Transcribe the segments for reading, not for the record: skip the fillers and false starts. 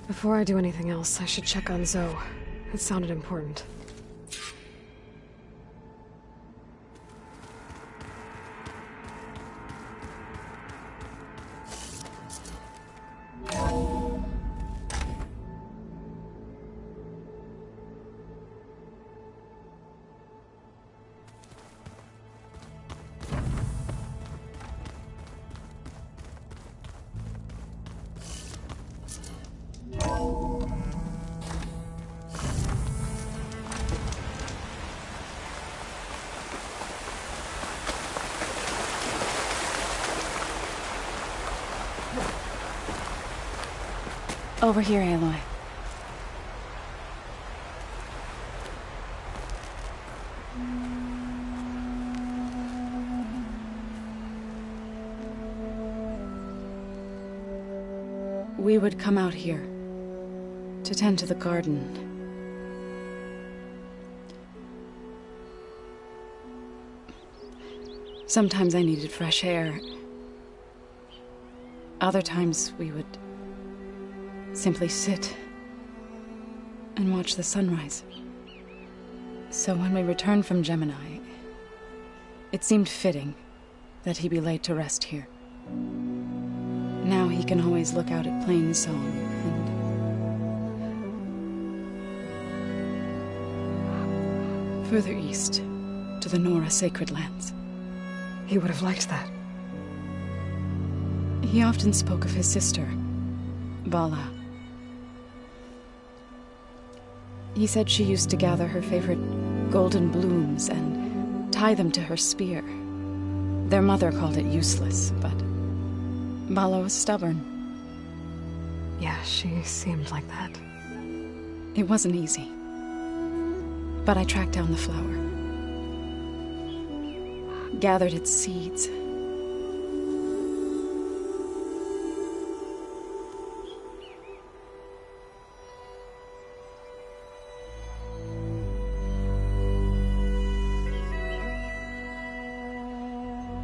Before I do anything else, I should check on Zoe. It sounded important. Over here, Aloy. We would come out here to tend to the garden. Sometimes I needed fresh air. Other times we would simply sit and watch the sunrise. So when we returned from Gemini, it seemed fitting that he be laid to rest here. Now he can always look out at Plain Song and further east to the Nora Sacred Lands. He would have liked that. He often spoke of his sister, Vala. He said she used to gather her favorite golden blooms and tie them to her spear. Their mother called it useless, but Vala was stubborn. Yeah, she seemed like that. It wasn't easy. But I tracked down the flower. Gathered its seeds.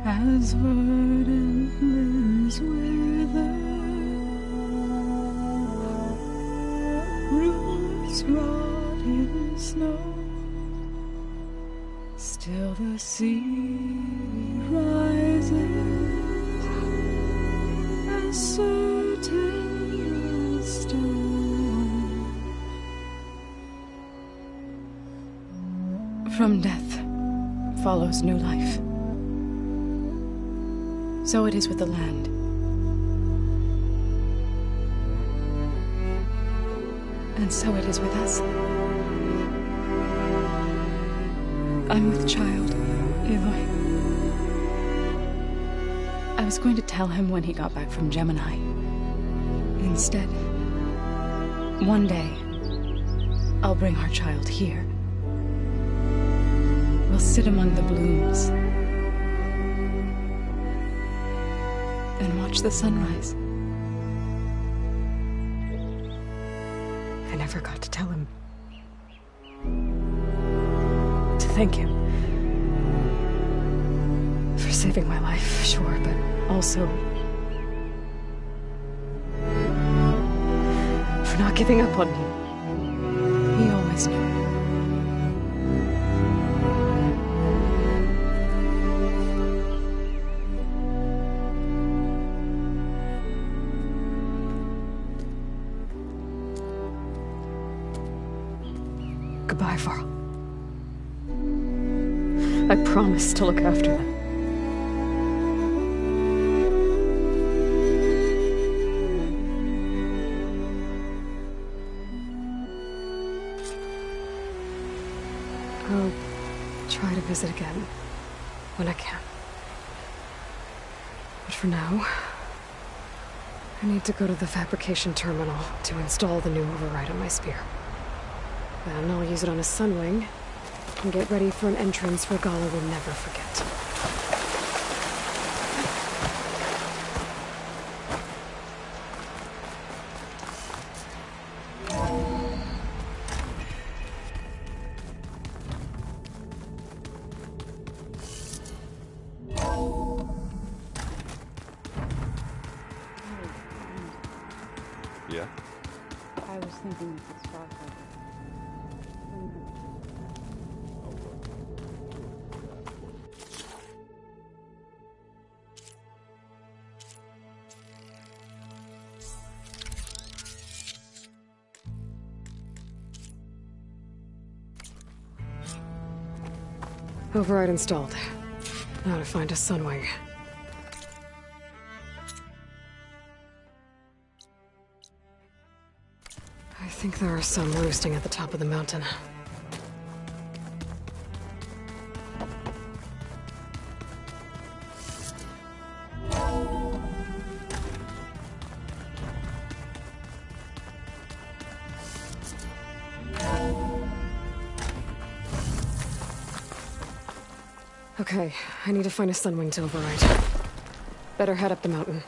As verdant limbs wither, roots rot in snow, still the sea rises, as certain as stone. From death follows new life. So it is with the land. And so it is with us. I'm with child, Aloy. I was going to tell him when he got back from Gemini. Instead, one day, I'll bring our child here. We'll sit among the blooms and watch the sunrise. I never got to tell him. To thank him. For saving my life, sure, but also for not giving up on me. He always knew. Goodbye, Varl. I promise to look after them. I'll try to visit again when I can. But for now, I need to go to the fabrication terminal to install the new override on my spear. Then I'll use it on a sunwing and get ready for an entrance where Gala will never forget. Yeah? I was thinking you could spark over. Override installed. Now to find a sunwing. I think there are some roosting at the top of the mountain. Okay, I need to find a sunwing to override. Better head up the mountain.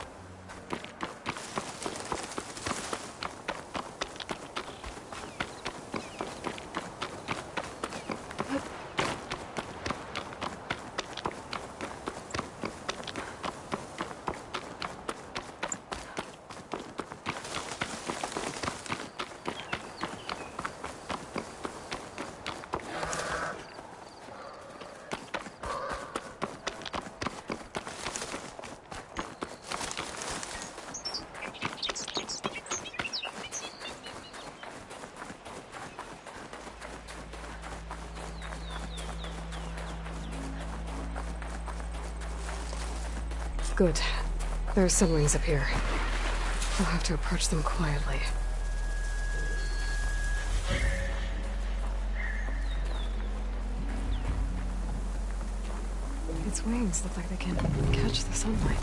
Good. There are sunwings up here. I'll have to approach them quietly. Its wings look like they can catch the sunlight.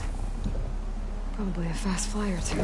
Probably a fast flyer, too.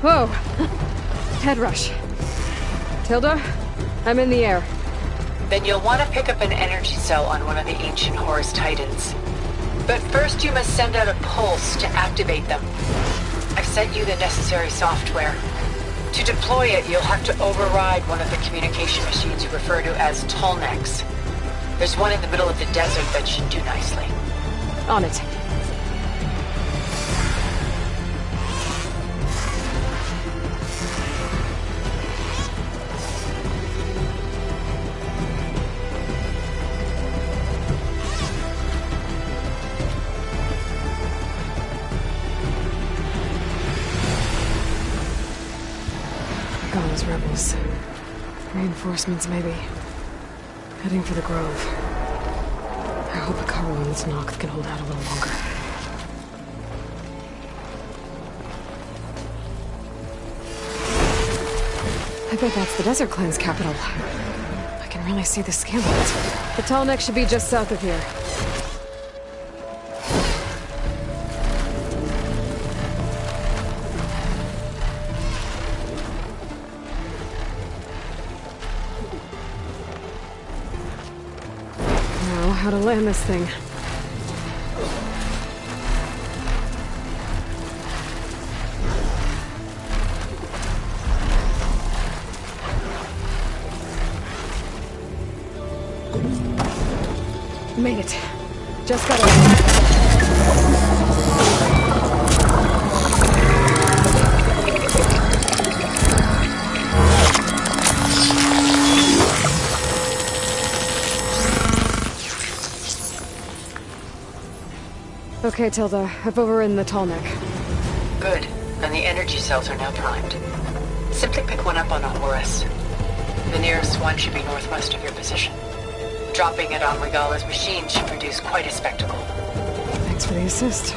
Whoa! Head rush. Tilda, I'm in the air. Then you'll want to pick up an energy cell on one of the ancient Horus Titans. But first you must send out a pulse to activate them. I've sent you the necessary software. To deploy it, you'll have to override one of the communication machines you refer to as Tallnecks. There's one in the middle of the desert that should do nicely. On it. Those rebels. Reinforcements, maybe. Heading for the Grove. I hope Akaro and this Noct can hold out a little longer. I bet that's the Desert Clan's capital. I can really see the scale of it. The Tallneck should be just south of here. How to land this thing. Made it. Just gotta... Okay, Tilda. I've overridden the Tallneck. Good. And the energy cells are now primed. Simply pick one up on a Horus. The nearest PS1 should be northwest of your position. Dropping it on Regala's machine should produce quite a spectacle. Thanks for the assist.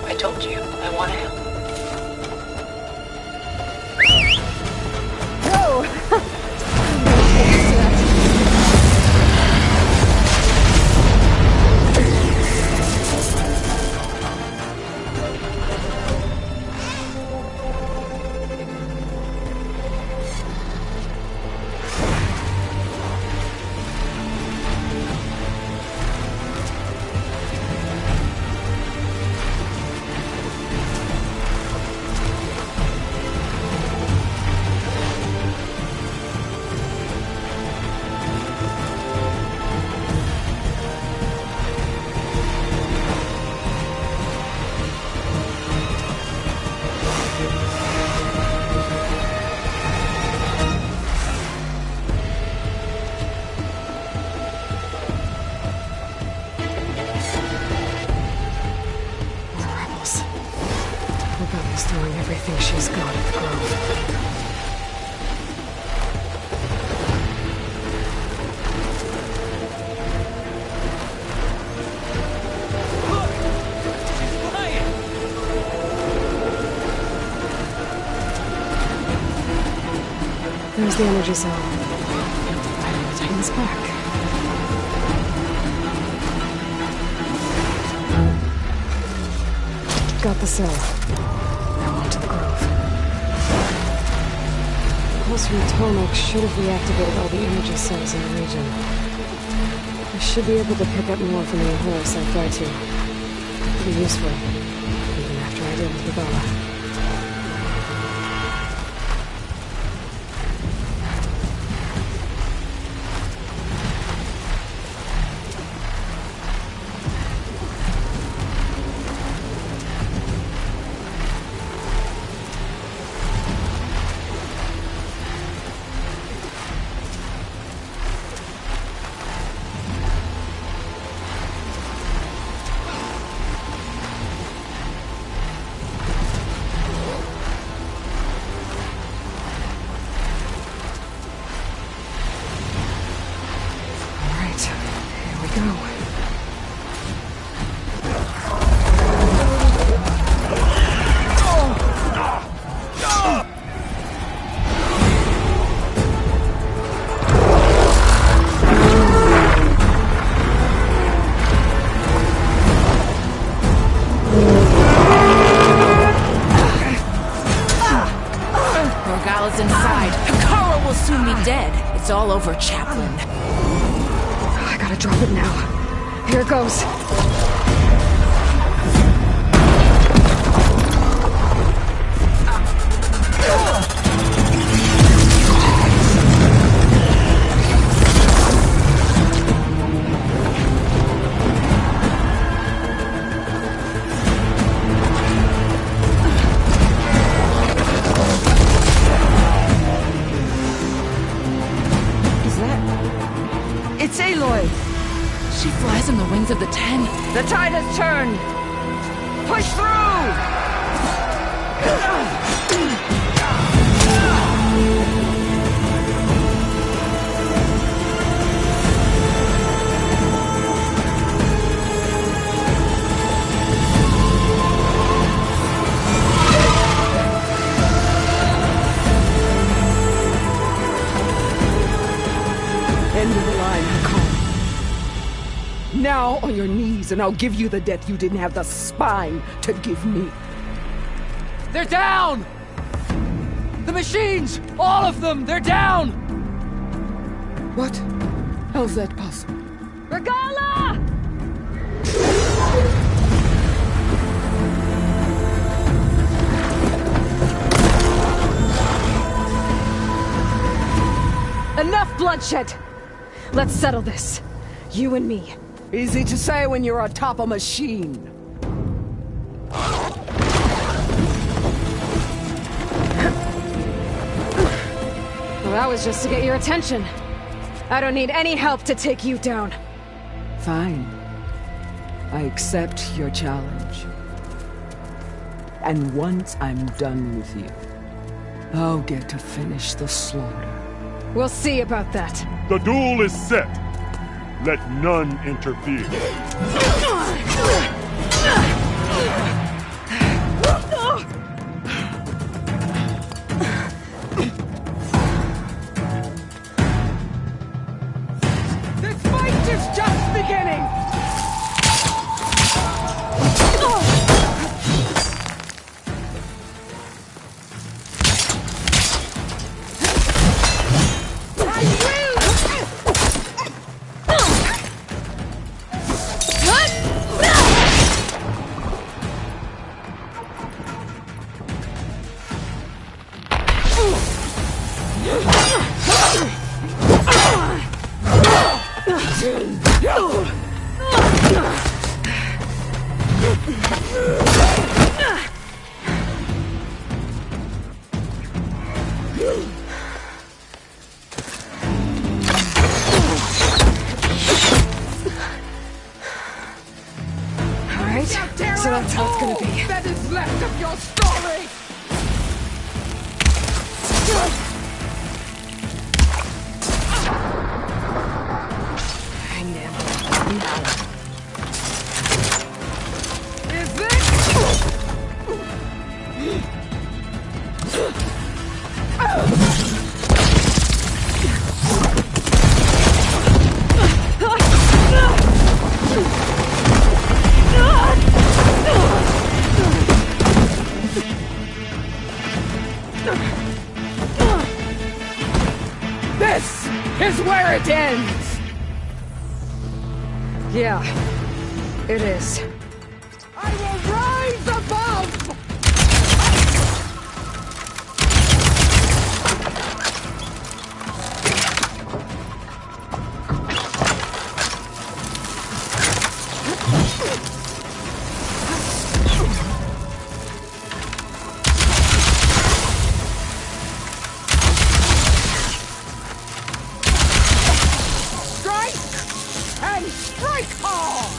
I told you, I want to help. Throwing everything she's got at the Grove. There's the energy cell. I will take this back. Got the cell. Pulse from Tomek should have reactivated all the energy cells in the region. I should be able to pick up more from the Horus I fly to. It'll be useful, even after I deal with Regala. It's all over, Chaplain. I gotta drop it now. Here it goes. She flies on the wings of the 10. The tide has turned! Push through! End of the line, Hakon. Now on your knees, and I'll give you the death you didn't have the spine to give me. They're down! The machines! All of them! They're down! What? How's that possible? Regala! Enough bloodshed! Let's settle this. You and me. Easy to say when you're atop a machine. Well, that was just to get your attention. I don't need any help to take you down. Fine. I accept your challenge. And once I'm done with you, I'll get to finish the slaughter. We'll see about that. The duel is set. Let none interfere. This fight is just beginning! So that's how it's gonna be. That is left of your story! Hang in. Now. Is this? This is where it ends! Yeah, it is. I will rise above! And strike hard!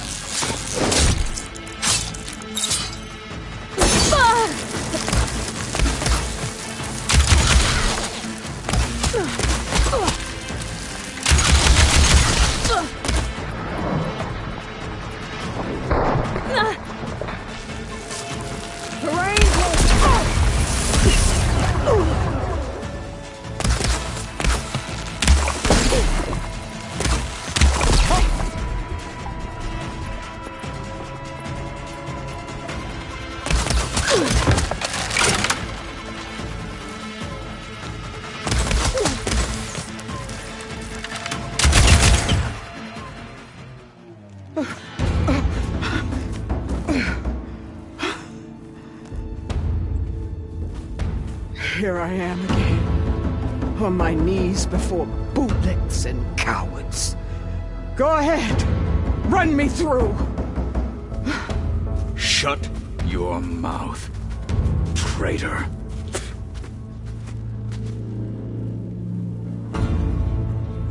Here I am again, on my knees before bootlicks and cowards. Go ahead, run me through. Shut your mouth, traitor.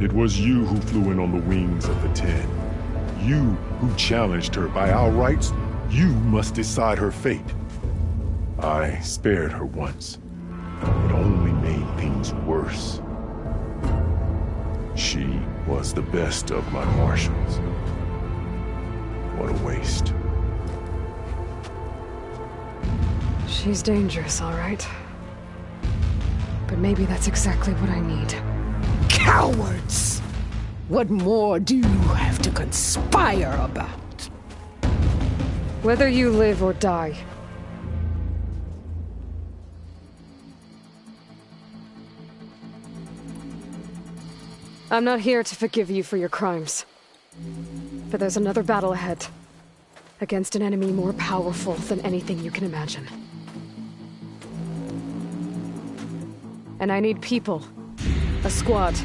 It was you who flew in on the wings of the 10. You who challenged her by our rights. You must decide her fate. I spared her once. It only made things worse. She was the best of my marshals. What a waste. She's dangerous, all right. But maybe that's exactly what I need. Cowards! What more do you have to conspire about? Whether you live or die. I'm not here to forgive you for your crimes. But there's another battle ahead. Against an enemy more powerful than anything you can imagine. And I need people. A squad.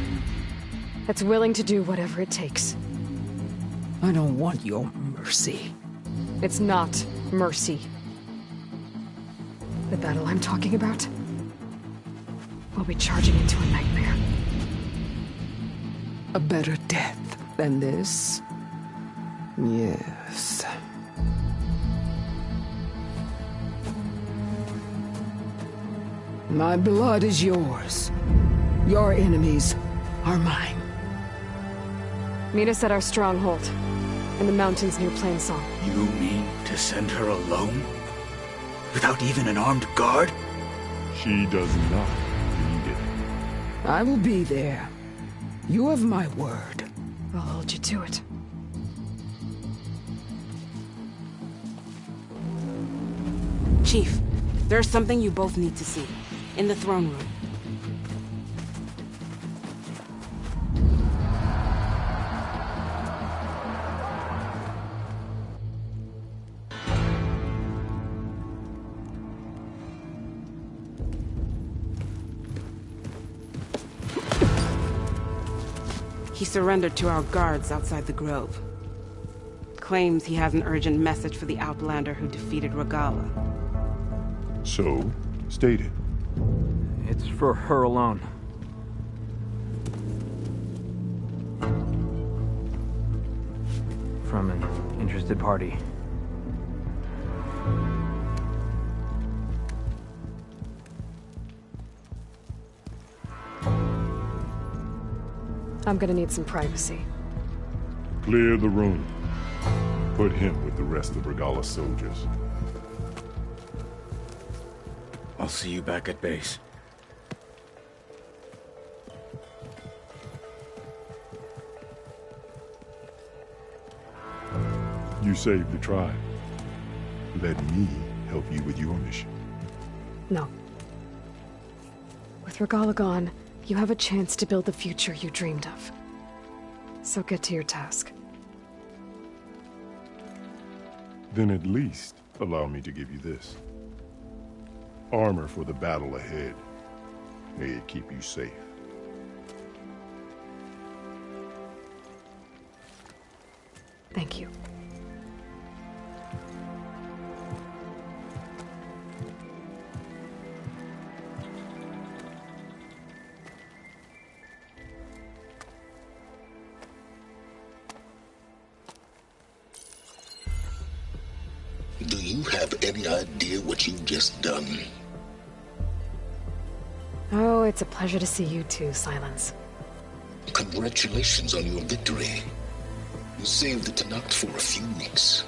That's willing to do whatever it takes. I don't want your mercy. It's not mercy. The battle I'm talking about will be charging into a nightmare. A better death than this? Yes. My blood is yours. Your enemies are mine. Meet us at our stronghold, in the mountains near Plainsong. You mean to send her alone? Without even an armed guard? She does not need it. I will be there. You have my word. I'll hold you to it. Chief, there's something you both need to see. In the throne room. He surrendered to our guards outside the grove. Claims he has an urgent message for the Outlander who defeated Regala. So, state it. It's for her alone. From an interested party. I'm gonna need some privacy. Clear the room. Put him with the rest of Regala's soldiers. I'll see you back at base. You saved the tribe. Let me help you with your mission. No. With Regala gone, you have a chance to build the future you dreamed of. So get to your task. Then at least allow me to give you this. Armor for the battle ahead. May it keep you safe. Thank you. Do you have any idea what you've just done? Oh, it's a pleasure to see you too, Silence. Congratulations on your victory. You saved the Tanakh for a few weeks.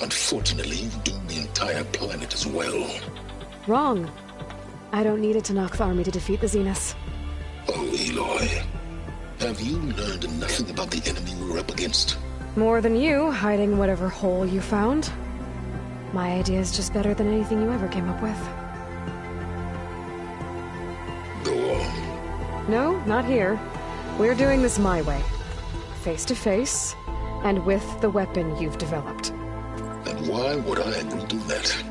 Unfortunately, you've doomed the entire planet as well. Wrong. I don't need a Tanakh army to defeat the Zeniths. Oh, Aloy. Have you learned nothing about the enemy we're up against? More than you, hiding whatever hole you found. My idea is just better than anything you ever came up with. Go on. No, not here. We're doing this my way. Face to face, and with the weapon you've developed. And why would I agree to that?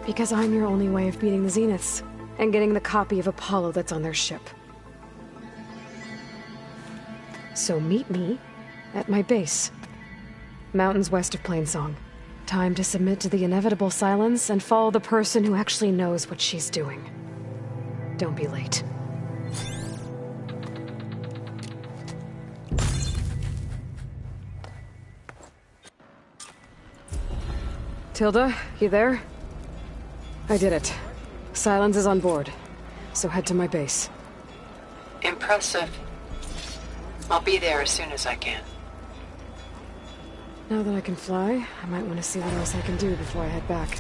Because I'm your only way of beating the Zeniths, and getting the copy of Apollo that's on their ship. So meet me at my base. Mountains west of Plainsong. Time to submit to the inevitable silence and follow the person who actually knows what she's doing. Don't be late. Tilda, you there? I did it. Silence is on board, so head to my base. Impressive. I'll be there as soon as I can. Now that I can fly, I might want to see what else I can do before I head back.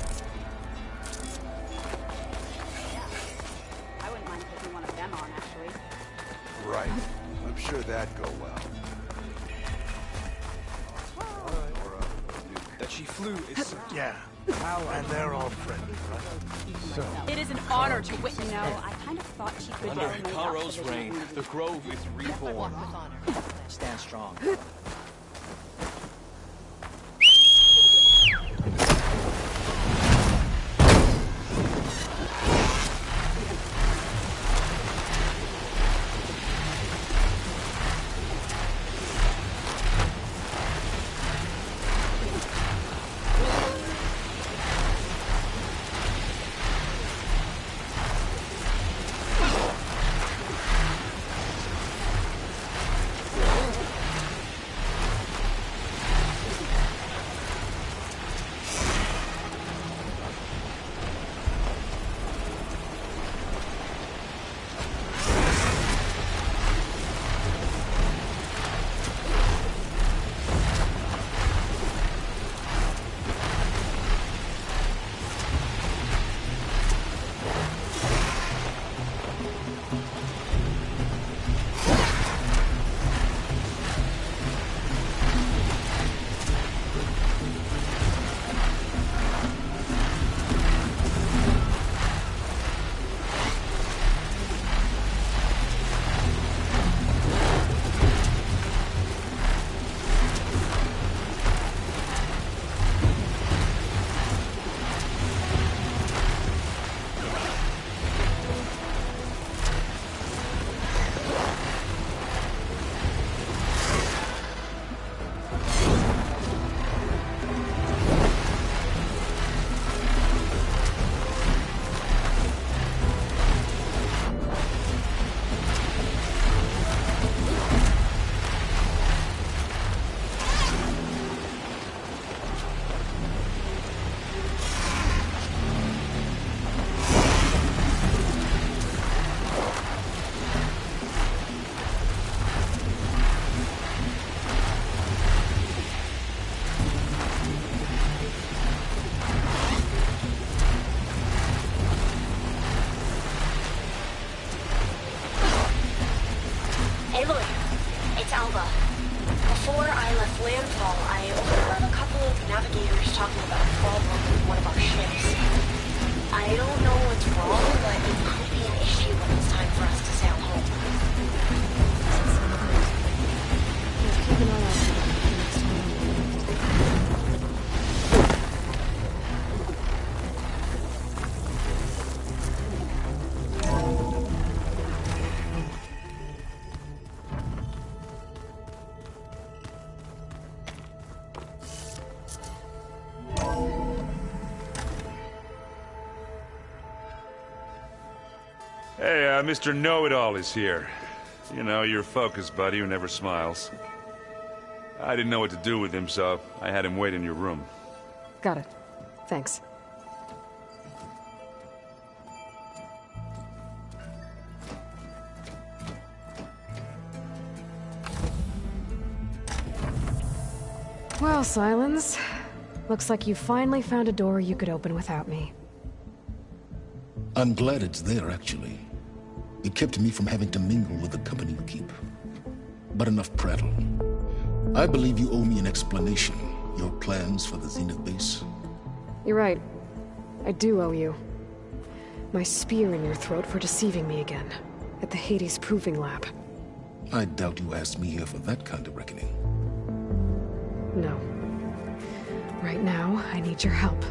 I wouldn't mind taking one of them on, actually. Right. I'm sure that'd go well. That she flew is... Yeah. And they're all friendly, right? So... It is an honor to witness. You know, I kind of thought she could Under Hikaro's reign, the Grove is reborn. Stand strong. it's Alba. Before I left landfall, I overheard a couple of navigators talking about a problem with one of our ships. I don't know what's wrong, but it could be an issue when it's time for us to sail home. Keep an eye out for them next time. Hey, Mr. Know-It-All is here. You know, your focus buddy who never smiles. I didn't know what to do with him, so I had him wait in your room. Got it. Thanks. Well, Silence. Looks like you finally found a door you could open without me. I'm glad it's there, actually. It kept me from having to mingle with the company you keep. But enough prattle. I believe you owe me an explanation. Your plans for the Zenith base? You're right. I do owe you. My spear in your throat for deceiving me again. At the Hades Proving Lab. I doubt you asked me here for that kind of reckoning. No. Right now, I need your help.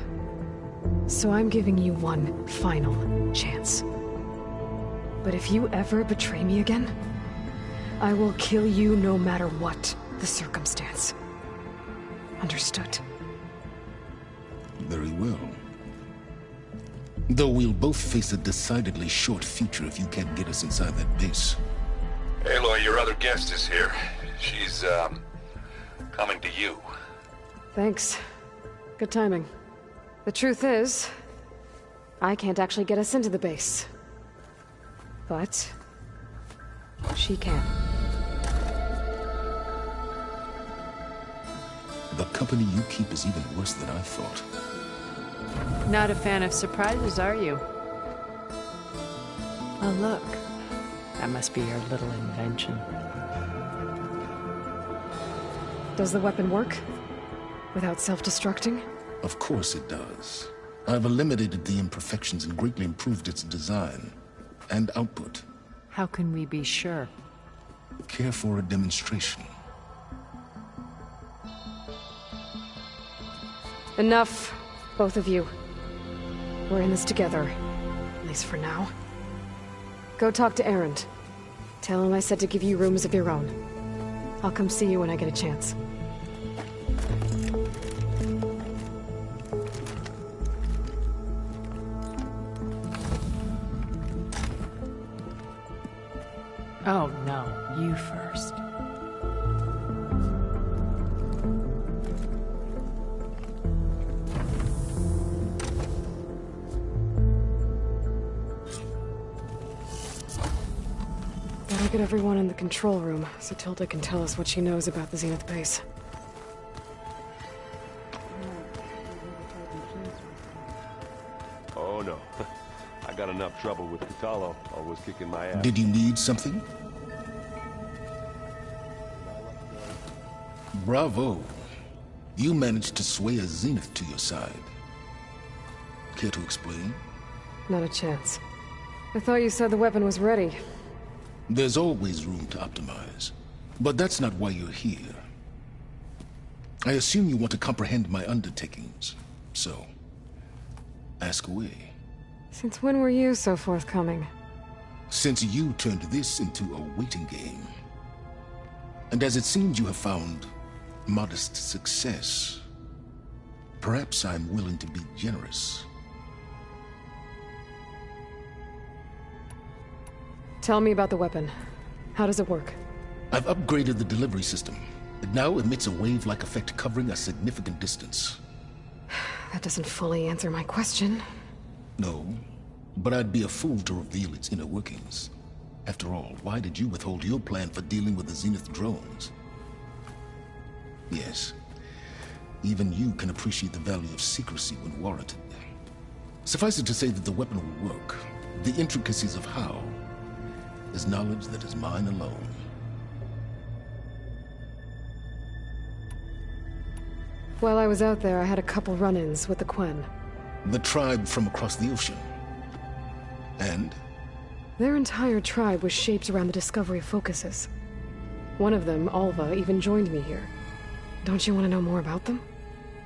So I'm giving you one final chance. But if you ever betray me again, I will kill you no matter what the circumstance. Understood? Very well. Though we'll both face a decidedly short future if you can't get us inside that base. Aloy, your other guest is here. She's, coming to you. Thanks. Good timing. The truth is, I can't actually get us into the base. But she can. The company you keep is even worse than I thought. Not a fan of surprises, are you? Oh, look. That must be your little invention. Does the weapon work? Without self-destructing? Of course it does. I've eliminated the imperfections and greatly improved its design and output. How can we be sure? Care for a demonstration? Enough, both of you. We're in this together, at least for now. Go talk to Erend. Tell him I said to give you rooms of your own. I'll come see you when I get a chance. Oh, no. You first. Better get everyone in the control room, so Tilda can tell us what she knows about the Zenith base. Oh, no. I got enough trouble with Katalo, always kicking my ass. Did you need something? Bravo. You managed to sway a Zenith to your side. Care to explain? Not a chance. I thought you said the weapon was ready. There's always room to optimize. But that's not why you're here. I assume you want to comprehend my undertakings. So, ask away. Since when were you so forthcoming? Since you turned this into a waiting game. And as it seems you have found modest success, perhaps I'm willing to be generous. Tell me about the weapon. How does it work? I've upgraded the delivery system. It now emits a wave-like effect covering a significant distance. That doesn't fully answer my question. No, but I'd be a fool to reveal its inner workings. After all, why did you withhold your plan for dealing with the Zenith drones? Yes, even you can appreciate the value of secrecy when warranted. Suffice it to say that the weapon will work. The intricacies of how is knowledge that is mine alone. While I was out there, I had a couple run-ins with the Quen. The tribe from across the ocean. And? Their entire tribe was shaped around the discovery of focuses. One of them, Alva, even joined me here. Don't you want to know more about them?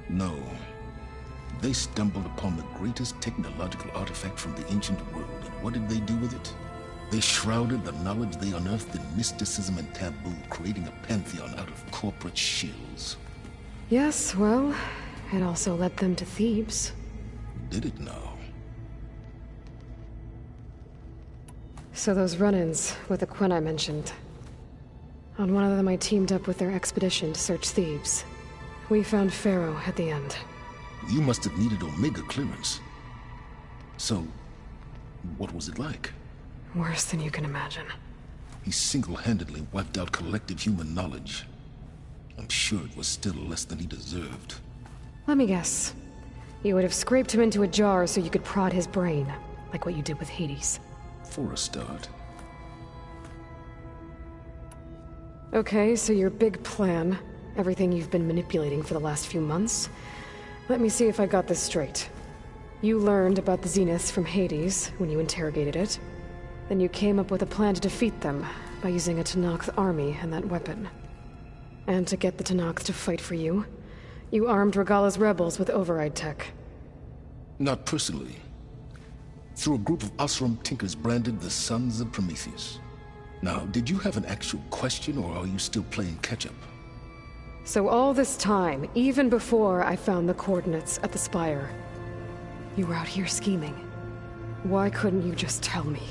No. They stumbled upon the greatest technological artifact from the ancient world, and what did they do with it? They shrouded the knowledge they unearthed in mysticism and taboo, creating a pantheon out of corporate shills. Yes, well, it also led them to Thebes. Did it now? So those run-ins with the Quen I mentioned. On one of them I teamed up with their expedition to search Thebes. We found Pharaoh at the end. You must have needed Omega clearance. So, what was it like? Worse than you can imagine. He single-handedly wiped out collective human knowledge. I'm sure it was still less than he deserved. Let me guess. You would have scraped him into a jar so you could prod his brain, like what you did with Hades. For a start. Okay, so your big plan, everything you've been manipulating for the last few months. Let me see if I got this straight. You learned about the Zeniths from Hades when you interrogated it. Then you came up with a plan to defeat them by using a Tenakth army and that weapon. And to get the Tenakth to fight for you, you armed Regalla's rebels with override tech. Not personally. Through a group of Osram tinkers branded the Sons of Prometheus. Now, did you have an actual question, or are you still playing catch-up? So all this time, even before I found the coordinates at the Spire, you were out here scheming. Why couldn't you just tell me?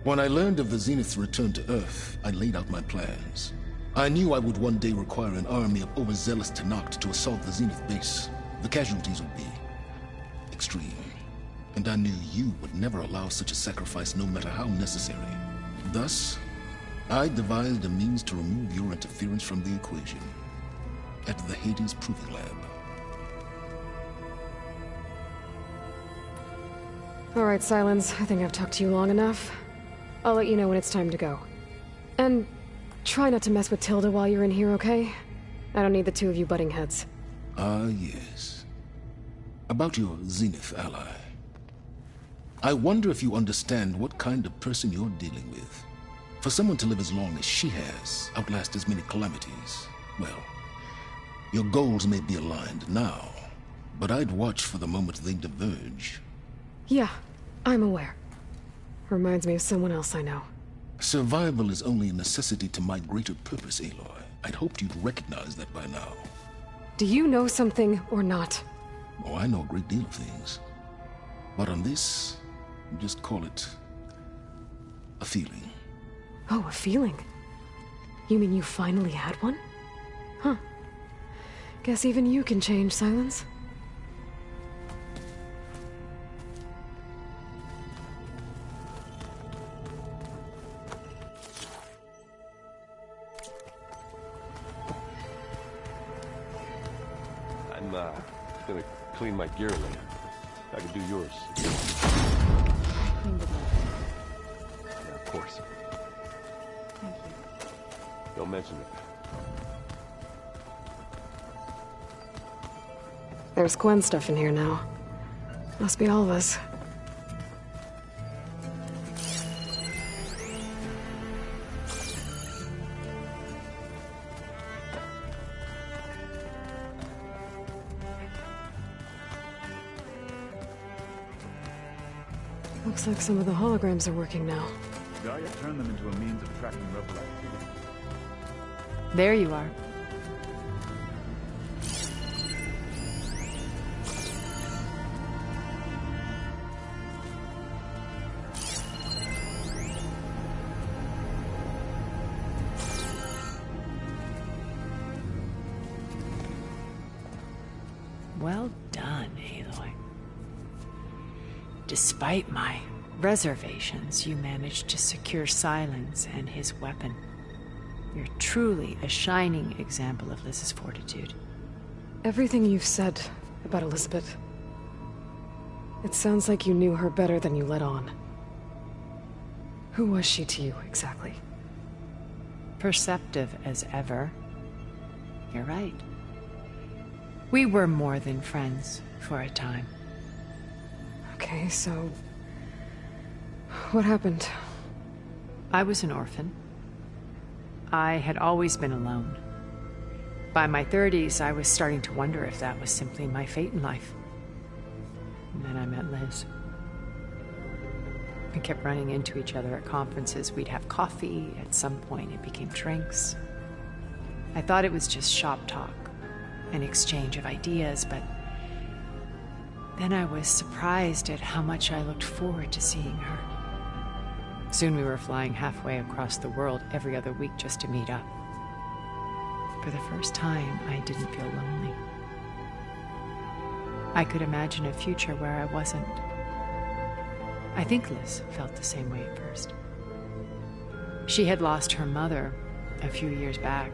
When I learned of the Zenith's return to Earth, I laid out my plans. I knew I would one day require an army of overzealous Tenakth to assault the Zenith base. The casualties would be extreme. And I knew you would never allow such a sacrifice, no matter how necessary. Thus, I devised a means to remove your interference from the equation. At the Hades Proving Lab. All right, Silence. I think I've talked to you long enough. I'll let you know when it's time to go. And try not to mess with Tilda while you're in here, okay? I don't need the two of you butting heads. Ah, yes. About your Zenith ally. I wonder if you understand what kind of person you're dealing with. For someone to live as long as she has, outlast as many calamities, well, your goals may be aligned now, but I'd watch for the moment they diverge. Yeah, I'm aware. Reminds me of someone else I know. Survival is only a necessity to my greater purpose, Aloy. I'd hoped you'd recognize that by now. Do you know something or not? Oh, I know a great deal of things. But on this, just call it a feeling. Oh, a feeling? You mean you finally had one? Huh. Guess even you can change, Silence. I'm gonna clean my gear later. I can do yours. Yeah, of course. Thank you. Don't mention it. There's Quen stuff in here now. Must be all of us. Looks like some of the holograms are working now. Gaia turned them into a means of tracking rebel activity. There you are. Well done, Aloy. Despite my reservations, you managed to secure Silence and his weapon. You're truly a shining example of Liz's fortitude. Everything you've said about Elizabeth. It sounds like you knew her better than you let on. Who was she to you, exactly? Perceptive as ever. You're right. We were more than friends for a time. Okay, so... what happened? I was an orphan. I had always been alone. By my 30s, I was starting to wonder if that was simply my fate in life. And then I met Liz. We kept running into each other at conferences. We'd have coffee. At some point, it became drinks. I thought it was just shop talk, an exchange of ideas, but then I was surprised at how much I looked forward to seeing her. Soon we were flying halfway across the world every other week just to meet up. For the first time, I didn't feel lonely. I could imagine a future where I wasn't. I think Liz felt the same way at first. She had lost her mother a few years back.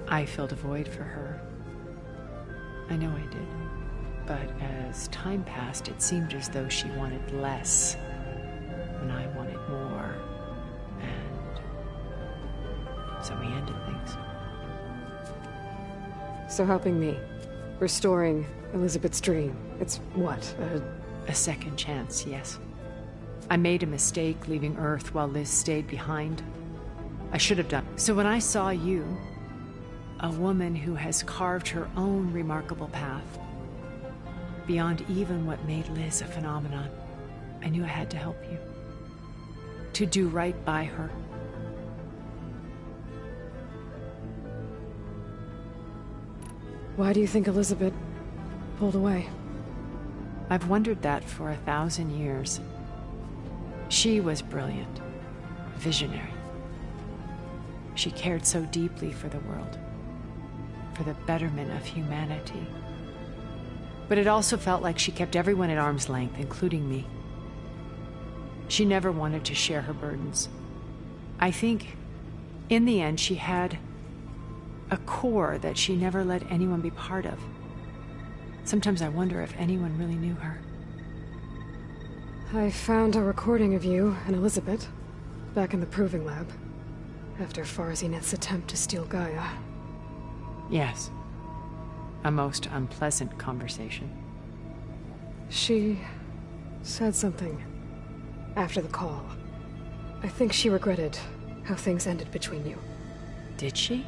I filled a void for her. I know I did. But as time passed, it seemed as though she wanted less, and I wanted more. And so we ended things. So helping me, restoring Elizabeth's dream, it's what, a second chance, yes. I made a mistake leaving Earth while Liz stayed behind. I should have done. So when I saw you, a woman who has carved her own remarkable path, beyond even what made Liz a phenomenon, I knew I had to help you. To do right by her. Why do you think Elizabeth pulled away? I've wondered that for 1,000 years. She was brilliant, visionary. She cared so deeply for the world, for the betterment of humanity. But it also felt like she kept everyone at arm's length, including me. She never wanted to share her burdens. I think, in the end, she had a core that she never let anyone be part of. Sometimes I wonder if anyone really knew her. I found a recording of you and Elizabeth back in the proving lab after Farzineth's attempt to steal Gaia. Yes. A most unpleasant conversation. She said something after the call. I think she regretted how things ended between you. Did she?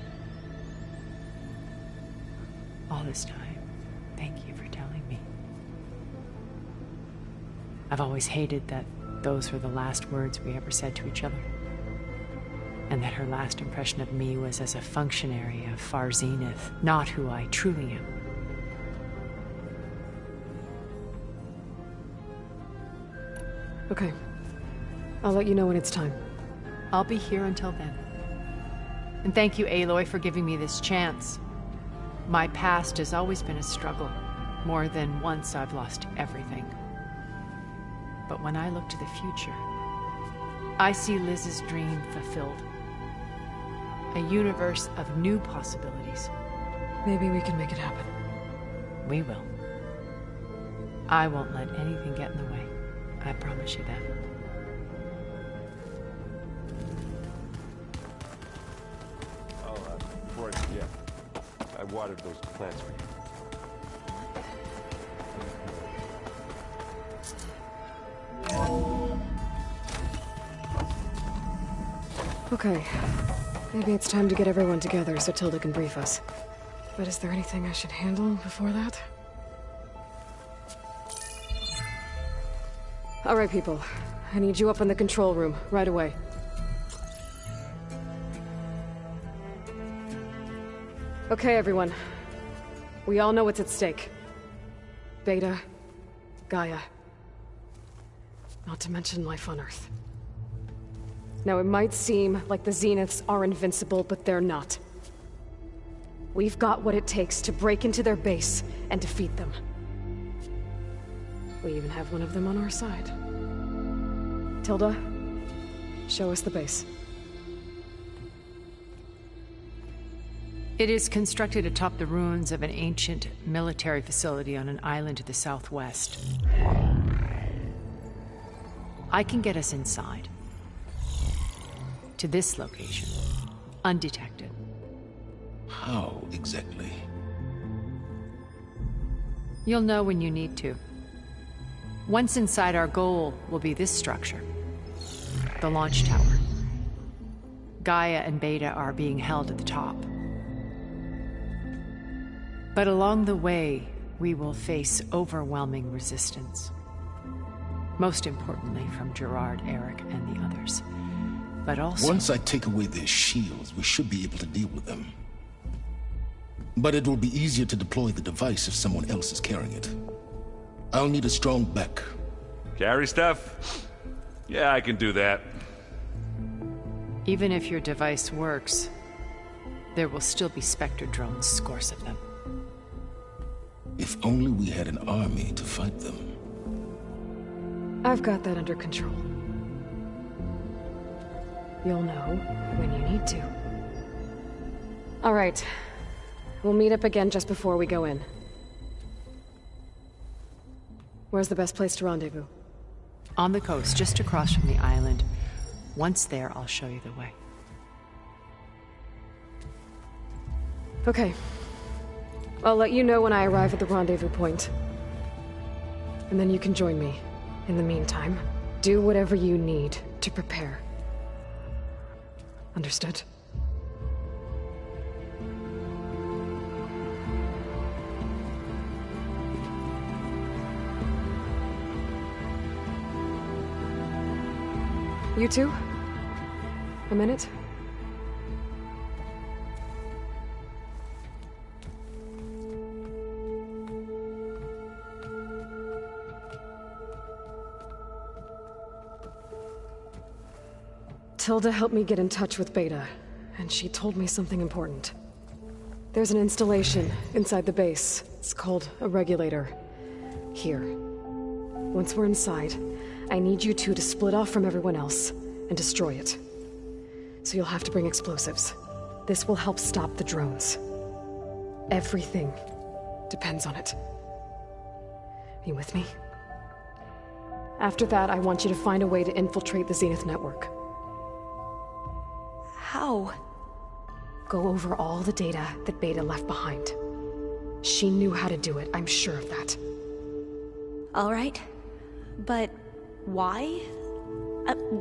All this time, thank you for telling me. I've always hated that those were the last words we ever said to each other. And that her last impression of me was as a functionary of Farzineth, not who I truly am. Okay. I'll let you know when it's time. I'll be here until then. And thank you, Aloy, for giving me this chance. My past has always been a struggle. More than once I've lost everything. But when I look to the future, I see Liz's dream fulfilled. A universe of new possibilities. Maybe we can make it happen. We will. I won't let anything get in the way. I promise you that. Oh, before I forget, I watered those plants for you. Okay. Maybe it's time to get everyone together so Tilda can brief us. But is there anything I should handle before that? All right, people. I need you up in the control room, right away. Okay, everyone. We all know what's at stake. Beta, Gaia. Not to mention life on Earth. Now, it might seem like the Zeniths are invincible, but they're not. We've got what it takes to break into their base and defeat them. We even have one of them on our side. Tilda, show us the base. It is constructed atop the ruins of an ancient military facility on an island to the southwest. I can get us inside. To this location, undetected. How exactly? You'll know when you need to. Once inside, our goal will be this structure. The launch tower. Gaia and Beta are being held at the top. But along the way, we will face overwhelming resistance. Most importantly from Gerard, Eric, and the others. But also... Once I take away their shields, we should be able to deal with them. But it will be easier to deploy the device if someone else is carrying it. I'll need a strong back. Carry stuff? Yeah, I can do that. Even if your device works, there will still be Spectre drones, scores of them. If only we had an army to fight them. I've got that under control. You'll know when you need to. All right. We'll meet up again just before we go in. Where's the best place to rendezvous? On the coast, just across from the island. Once there, I'll show you the way. Okay. I'll let you know when I arrive at the rendezvous point. And then you can join me. In the meantime, do whatever you need to prepare. Understood? You two? A minute? Tilda helped me get in touch with Beta, and she told me something important. There's an installation inside the base. It's called a regulator. Here. Once we're inside, I need you two to split off from everyone else and destroy it. So you'll have to bring explosives. This will help stop the drones. Everything depends on it. You with me? After that, I want you to find a way to infiltrate the Zenith network. How? Go over all the data that Beta left behind. She knew how to do it, I'm sure of that. All right. But why?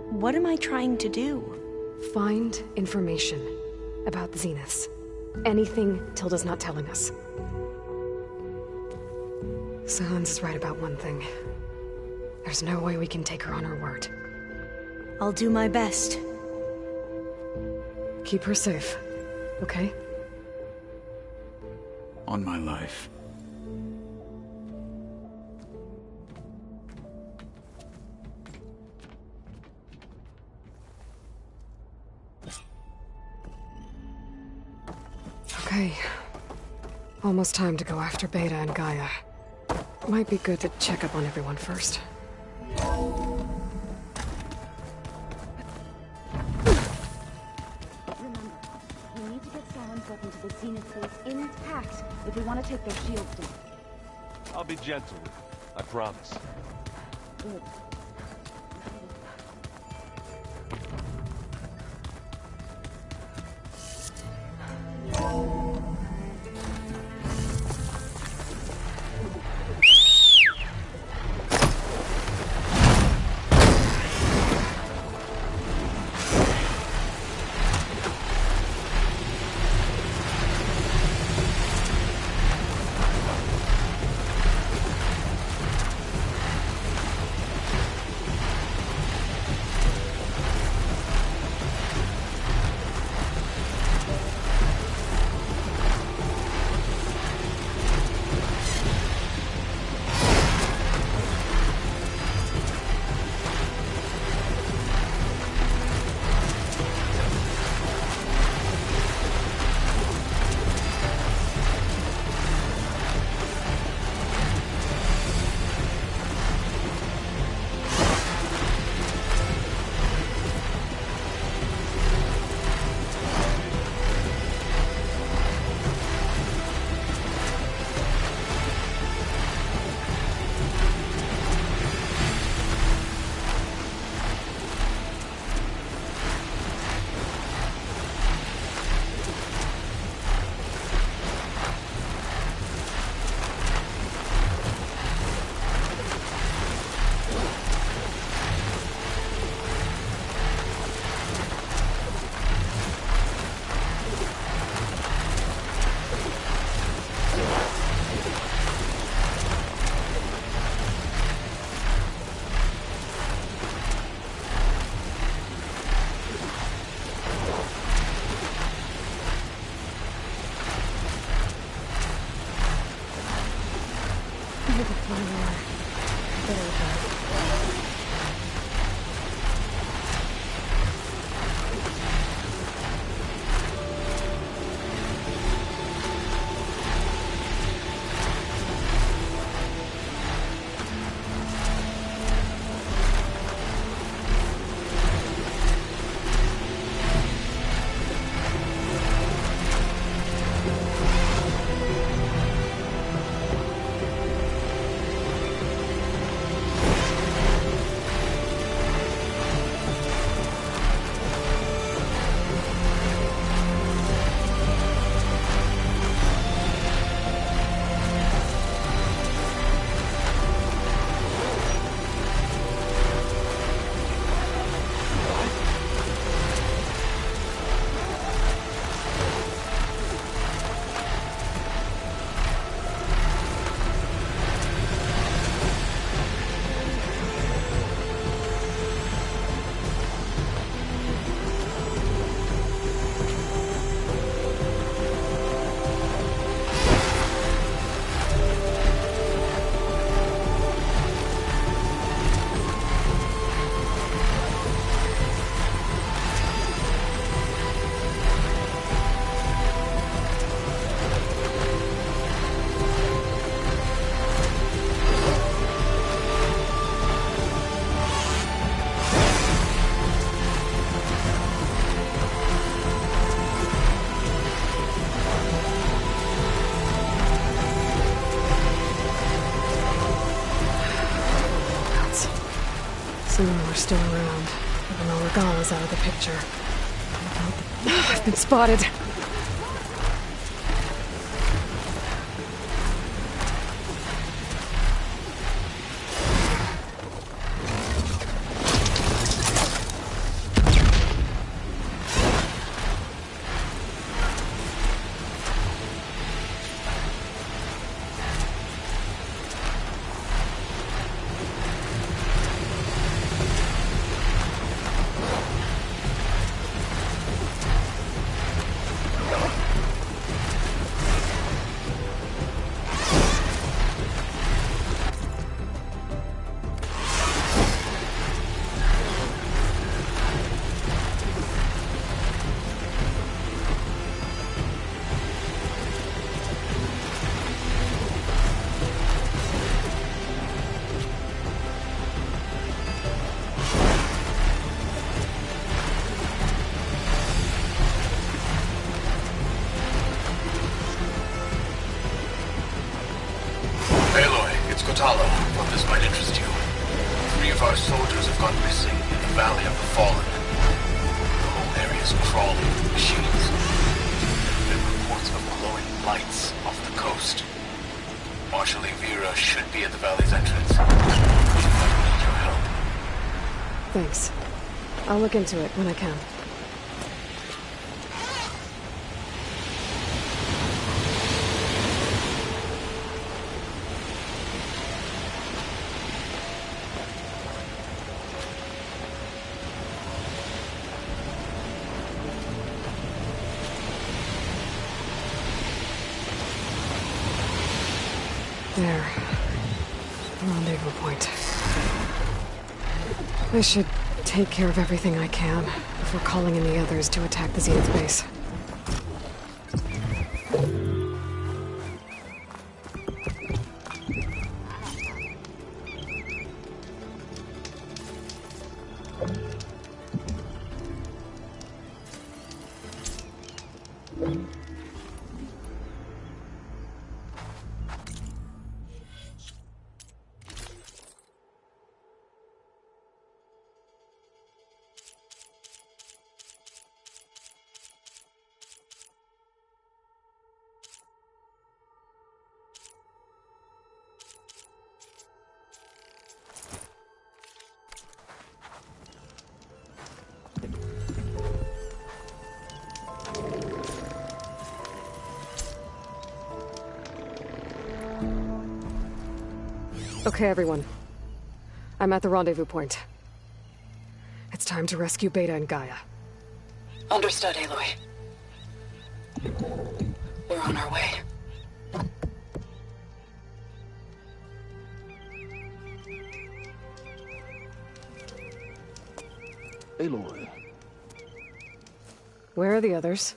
What am I trying to do? Find information about the Zeniths. Anything Tilda's not telling us. Silence is right about one thing. There's no way we can take her on her word. I'll do my best. Keep her safe, okay? On my life. Okay. Almost time to go after Beta and Gaia. Might be good to check up on everyone first. Into the Zenith base intact if we want to take their shields down. I'll be gentle with you, I promise. Good. are still around, even though Regala's out of the picture. I've been spotted. Thought this might interest you. 3 of our soldiers have gone missing in the Valley of the Fallen. The whole area is crawling with machines. There have been reports of glowing lights off the coast. Marshal Vera should be at the valley's entrance. She might need your help. Thanks. I'll look into it when I can. There. Rendezvous point. I should take care of everything I can before calling in the others to attack the Zenith base. Okay, everyone. I'm at the rendezvous point. It's time to rescue Beta and Gaia. Understood, Aloy. We're on our way. Aloy. Where are the others?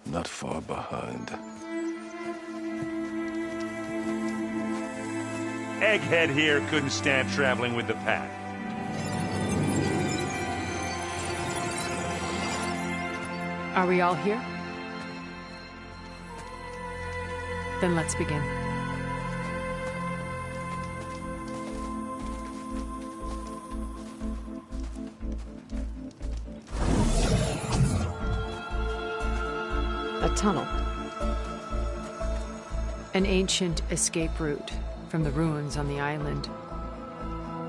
Not far behind. Egghead here couldn't stand traveling with the pack. Are we all here? Then let's begin. A tunnel. An ancient escape route from the ruins on the island.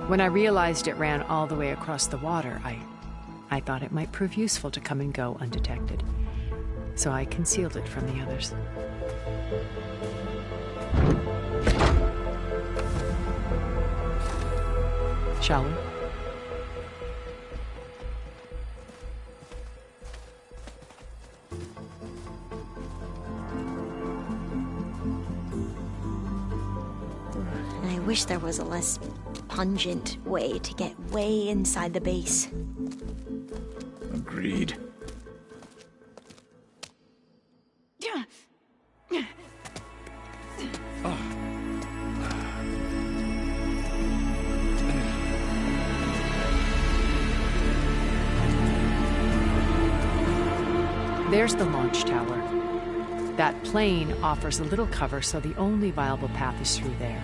When I realized it ran all the way across the water, I thought it might prove useful to come and go undetected. So I concealed it from the others. Shall we? I wish there was a less pungent way to get way inside the base. Agreed. There's the launch tower. That plane offers a little cover, so the only viable path is through there.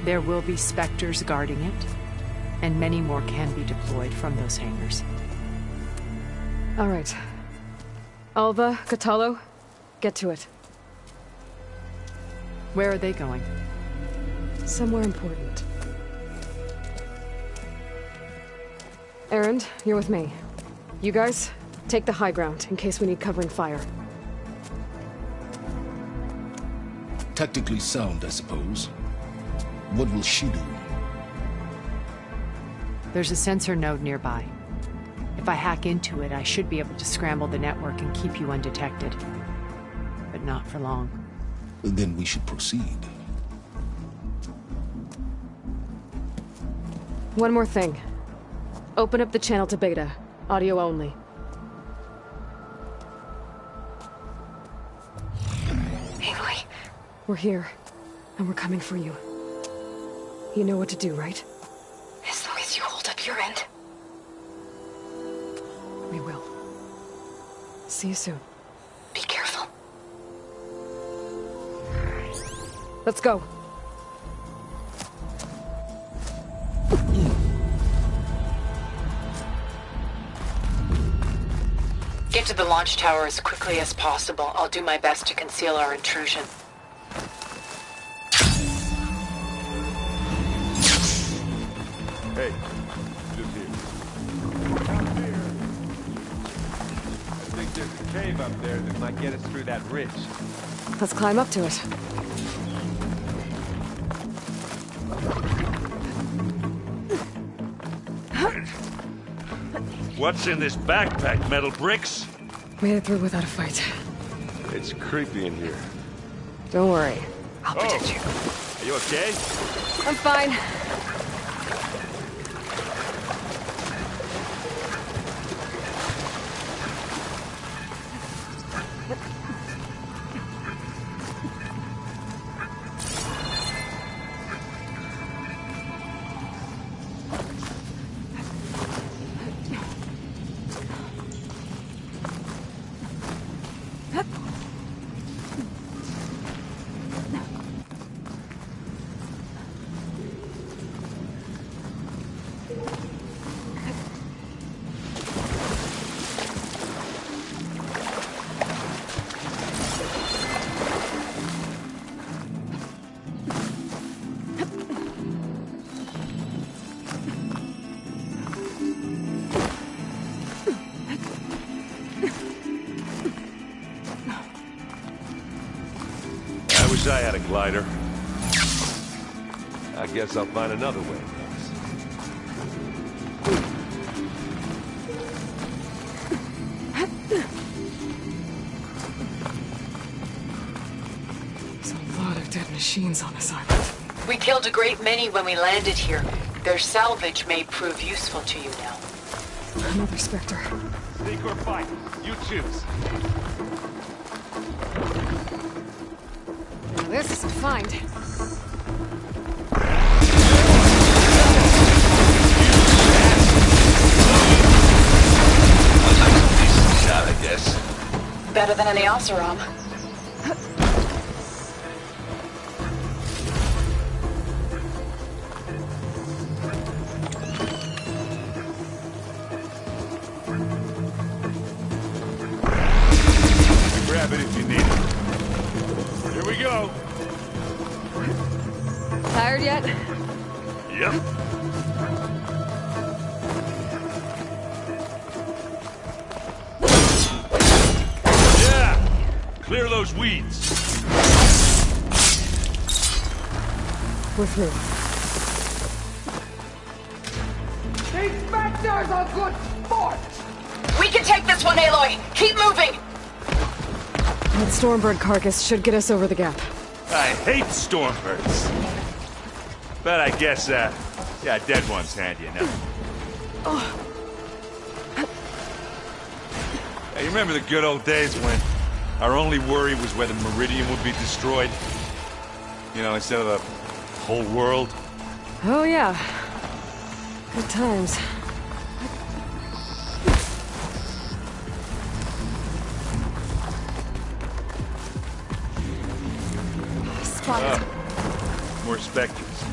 There will be specters guarding it, And many more can be deployed from those hangars. All right. Alva, Catalo, get to it. Where are they going? Somewhere important. Erend, you're with me. You guys, take the high ground in case we need covering fire. Tactically sound, I suppose. What will she do? There's a sensor node nearby. If I hack into it, I should be able to scramble the network and keep you undetected. But not for long. Then we should proceed. One more thing. Open up the channel to Beta. Audio only. Aloy? We're here, and we're coming for you. You know what to do, right? As long as you hold up your end. We will. See you soon. Be careful. Let's go. Get to the launch tower as quickly as possible. I'll do my best to conceal our intrusion. Hey, just here. I think there's a cave up there that might get us through that ridge. Let's climb up to it. What's in this backpack, metal bricks? Made it through without a fight. It's creepy in here. Don't worry. I'll protect you. Are you okay? I'm fine. I had a glider. I guess I'll find another way. There's a lot of dead machines on this island. We killed a great many when we landed here. Their salvage may prove useful to you now. Another Spectre. Sneak or fight, you choose. This is a find. Shot, I guess. Better than any Oseram. Grab it if you need it. Here we go. Tired yet? Yep. Yeah! Clear those weeds. We're through. These Spectres are good sport! We can take this one, Aloy! Keep moving! That Stormbird carcass should get us over the gap. I hate Stormbirds. But I guess, yeah, dead one's handy enough. Hey, you remember the good old days when our only worry was whether Meridian would be destroyed? You know, instead of the whole world? Oh, yeah. Good times. More Spectres.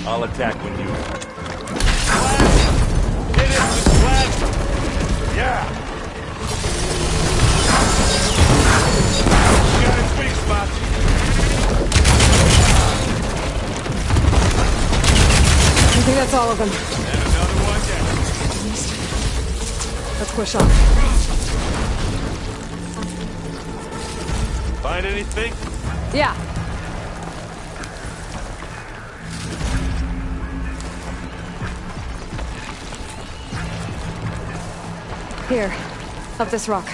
I'll attack when you... this plasma. Yeah. Got its weak spot. I think that's all of them. And another one down. Let's push on. Find anything? Yeah. Here, up this rock.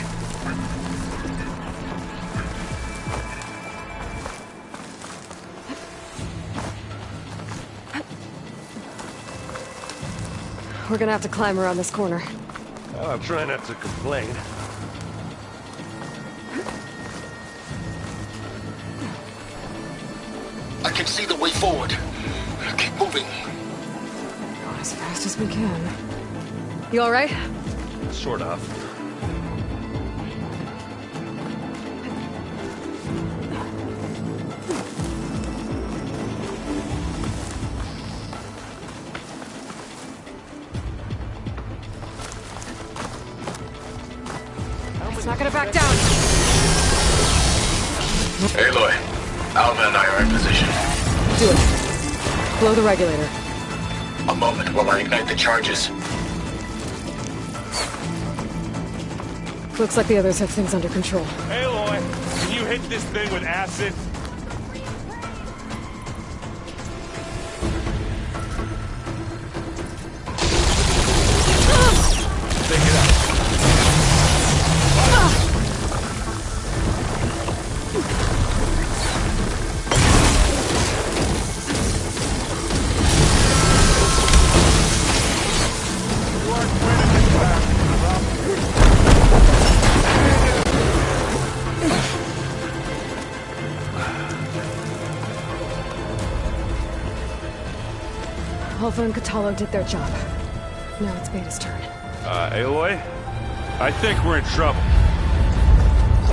We're gonna have to climb around this corner. Well, I'll try not to complain. I can see the way forward. Keep moving. Going as fast as we can. You all right? Sort of. It's not gonna back down. Aloy, Alma and I are in position. Do it. Blow the regulator. A moment while I ignite the charges. Looks like the others have things under control. Aloy, can you hit this thing with acid? Take it out. Alpha and Catalo did their job. Now it's Beta's turn. Aloy? I think we're in trouble.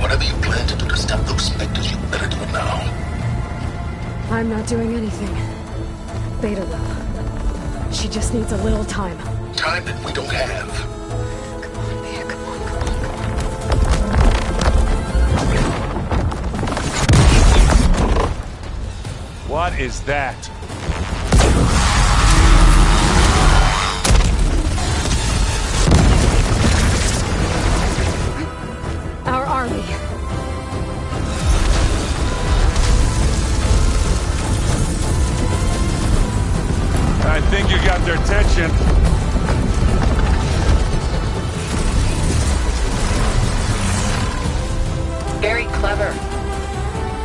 Whatever you plan to do to stop those specters, you better do it now. I'm not doing anything. Beta will. She just needs a little time. Time that we don't have. Come on, Beta, come on, come on. What is that? Our army. I think you got their attention. Very clever.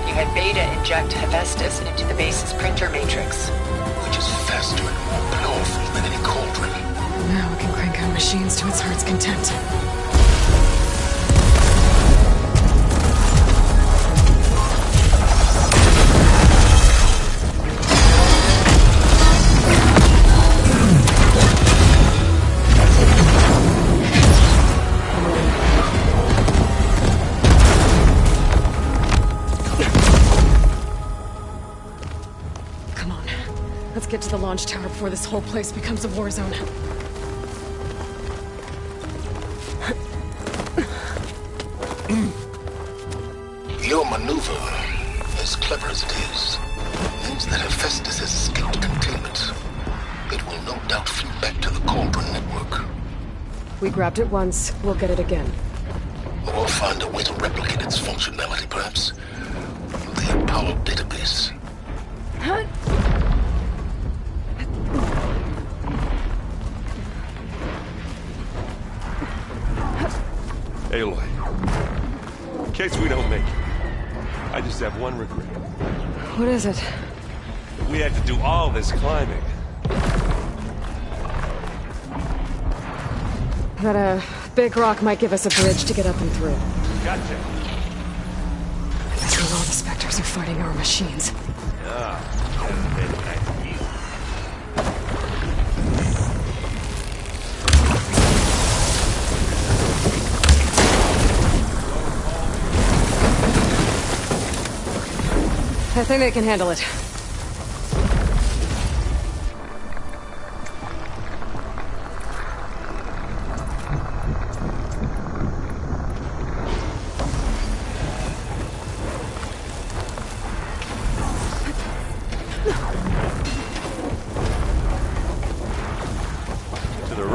You had Beta inject Hephaestus into the base's printer matrix. Which is faster and more powerful than any cauldron. Now we can crank out machines to its heart's content. Get to the launch tower before this whole place becomes a war zone. Your maneuver, as clever as it is, means that Hephaestus has escaped containment. It will no doubt flee back to the Cauldron network. We grabbed it once, we'll get it again. Or find a way to replicate its functionality, perhaps. The Apollo database. Aloy, in case we don't make it, I just have one regret. What is it? We had to do all this climbing. That, big rock might give us a bridge to get up and through. Gotcha. That's when all the specters are fighting our machines. I think they can handle it.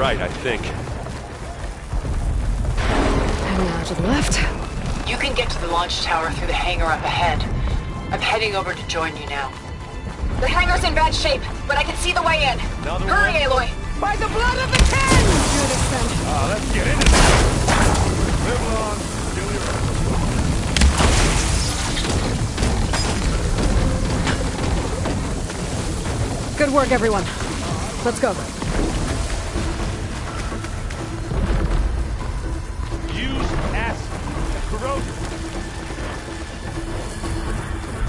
right, I think. And now to the left. You can get to the launch tower through the hangar up ahead. I'm heading over to join you now. The hangar's in bad shape, but I can see the way in. Hurry, Aloy! By the blood of the ten! Let's get into this. Live long, Good work, everyone. Let's go. Use acid. Corrosion.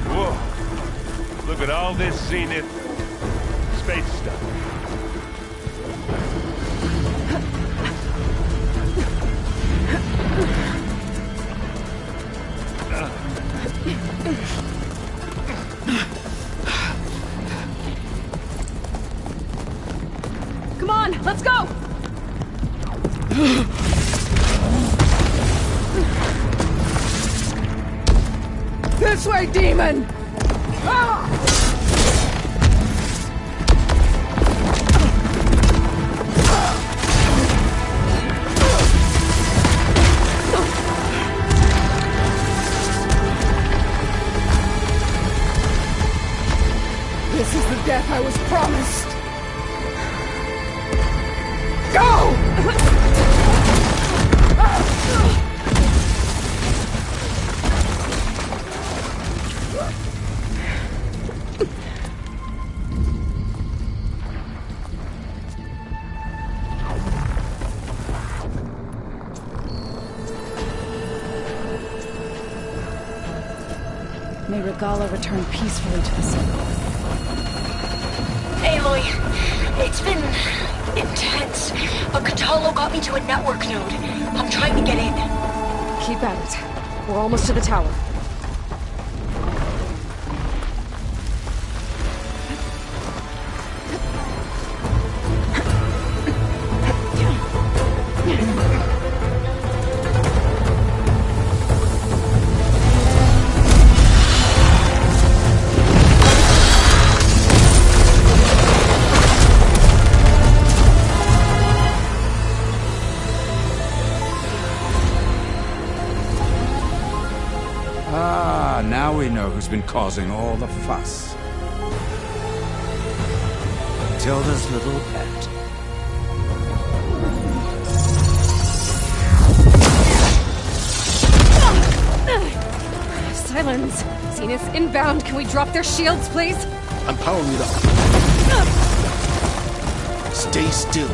Whoa. Look at all this zenith space stuff. Come on, let's go! This way, demon! Ah! This is the death I was promised. Go! May Regala return peacefully to the sun. Aloy, it's been intense, but Katalo got me to a network node. I'm trying to get in. Keep at it. We're almost to the tower. Now we know who's been causing all the fuss. Tilda's little pet. Silence. Zenith inbound. Can we drop their shields, please? I'm powering it up. Stay still.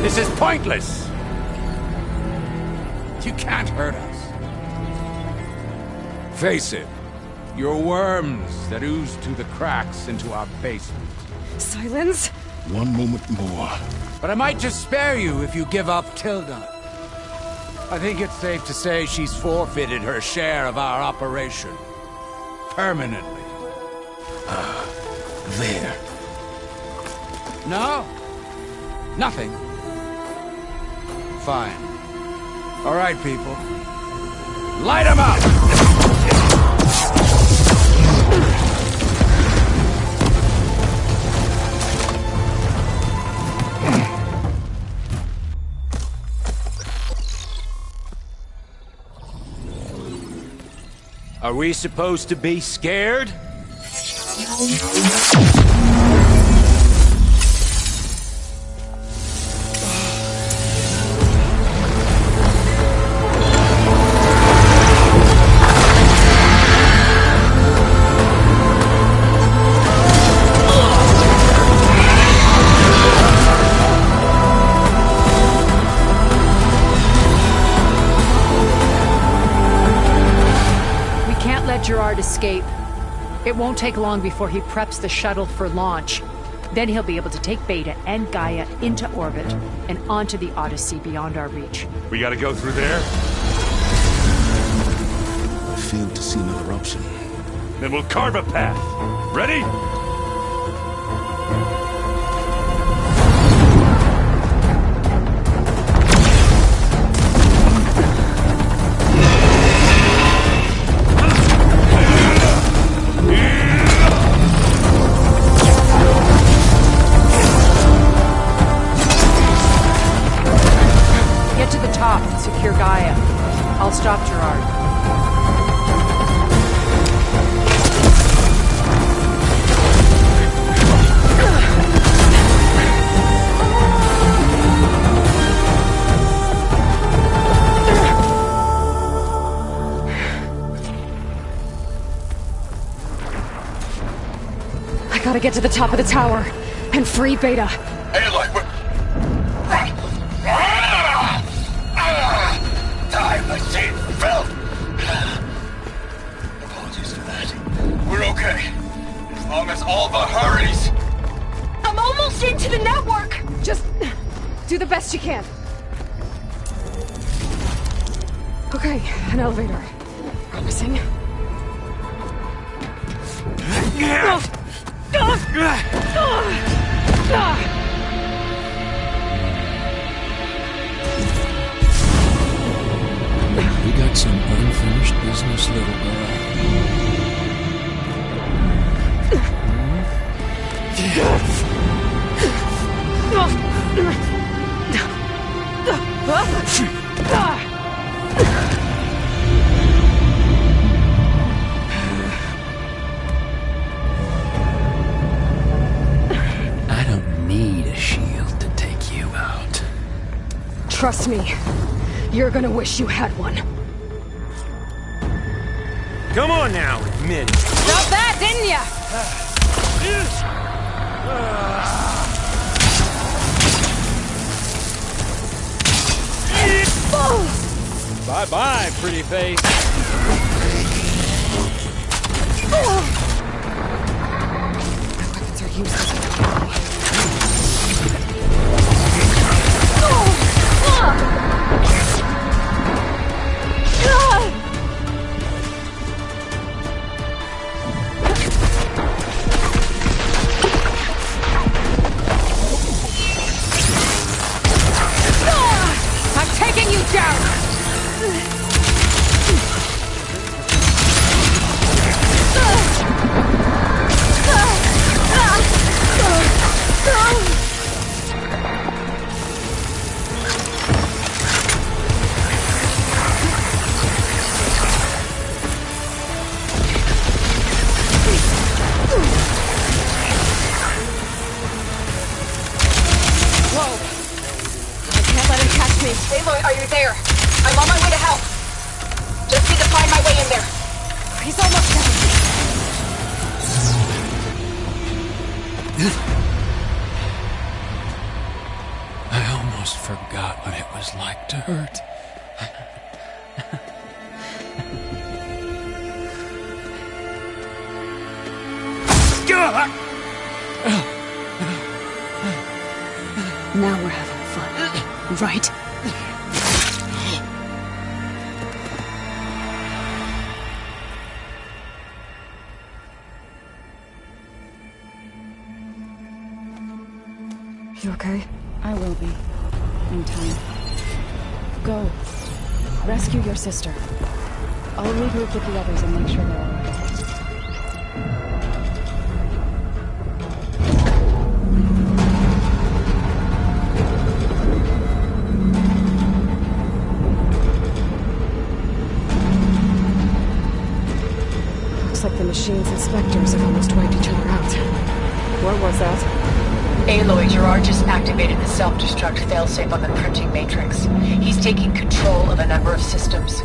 This is pointless! You can't hurt us. Face it, you're worms that ooze through the cracks into our basement. Silence? One moment more. But I might just spare you if you give up Tilda. I think it's safe to say she's forfeited her share of our operation. Permanently. There. No? Nothing. Fine. All right, people. Light 'em up! Are we supposed to be scared? Gerard escape. It won't take long before he preps the shuttle for launch. Then he'll be able to take Beta and Gaia into orbit and onto the Odyssey beyond our reach. We gotta go through there? I failed to see another option. Then we'll carve a path. Ready? secure Gaia. I'll stop Gerard. I gotta get to the top of the tower and free Beta. Aloy, we're... Time machine filth! Apologies for that. We're okay. As long as Alba hurries. I'm almost into the network! Just do the best you can. Okay, an elevator. Promising. We got some unfinished business, little girl. I don't need a shield to take you out. Trust me, you're gonna wish you had one. Come on now, admit it. Felt that, didn't ya? Bye-bye, pretty face. My weapons are useless. I'm taking you down! Aloy, are you there? I'm on my way to help. Just need to find my way in there. He's almost done. I almost forgot what it was like to hurt. Now we're having fun, right? You okay? I will be. In time. Go. Rescue your sister. I'll regroup with the others and make sure they're all okay. Looks like the machine's inspectors have almost wiped each other out. What was that? Aloy, Gerard just activated the self-destruct failsafe on the printing matrix. He's taking control of a number of systems.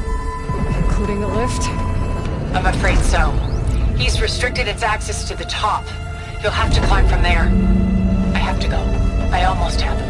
Including the lift? I'm afraid so. He's restricted its access to the top. You'll have to climb from there. I have to go. I almost have.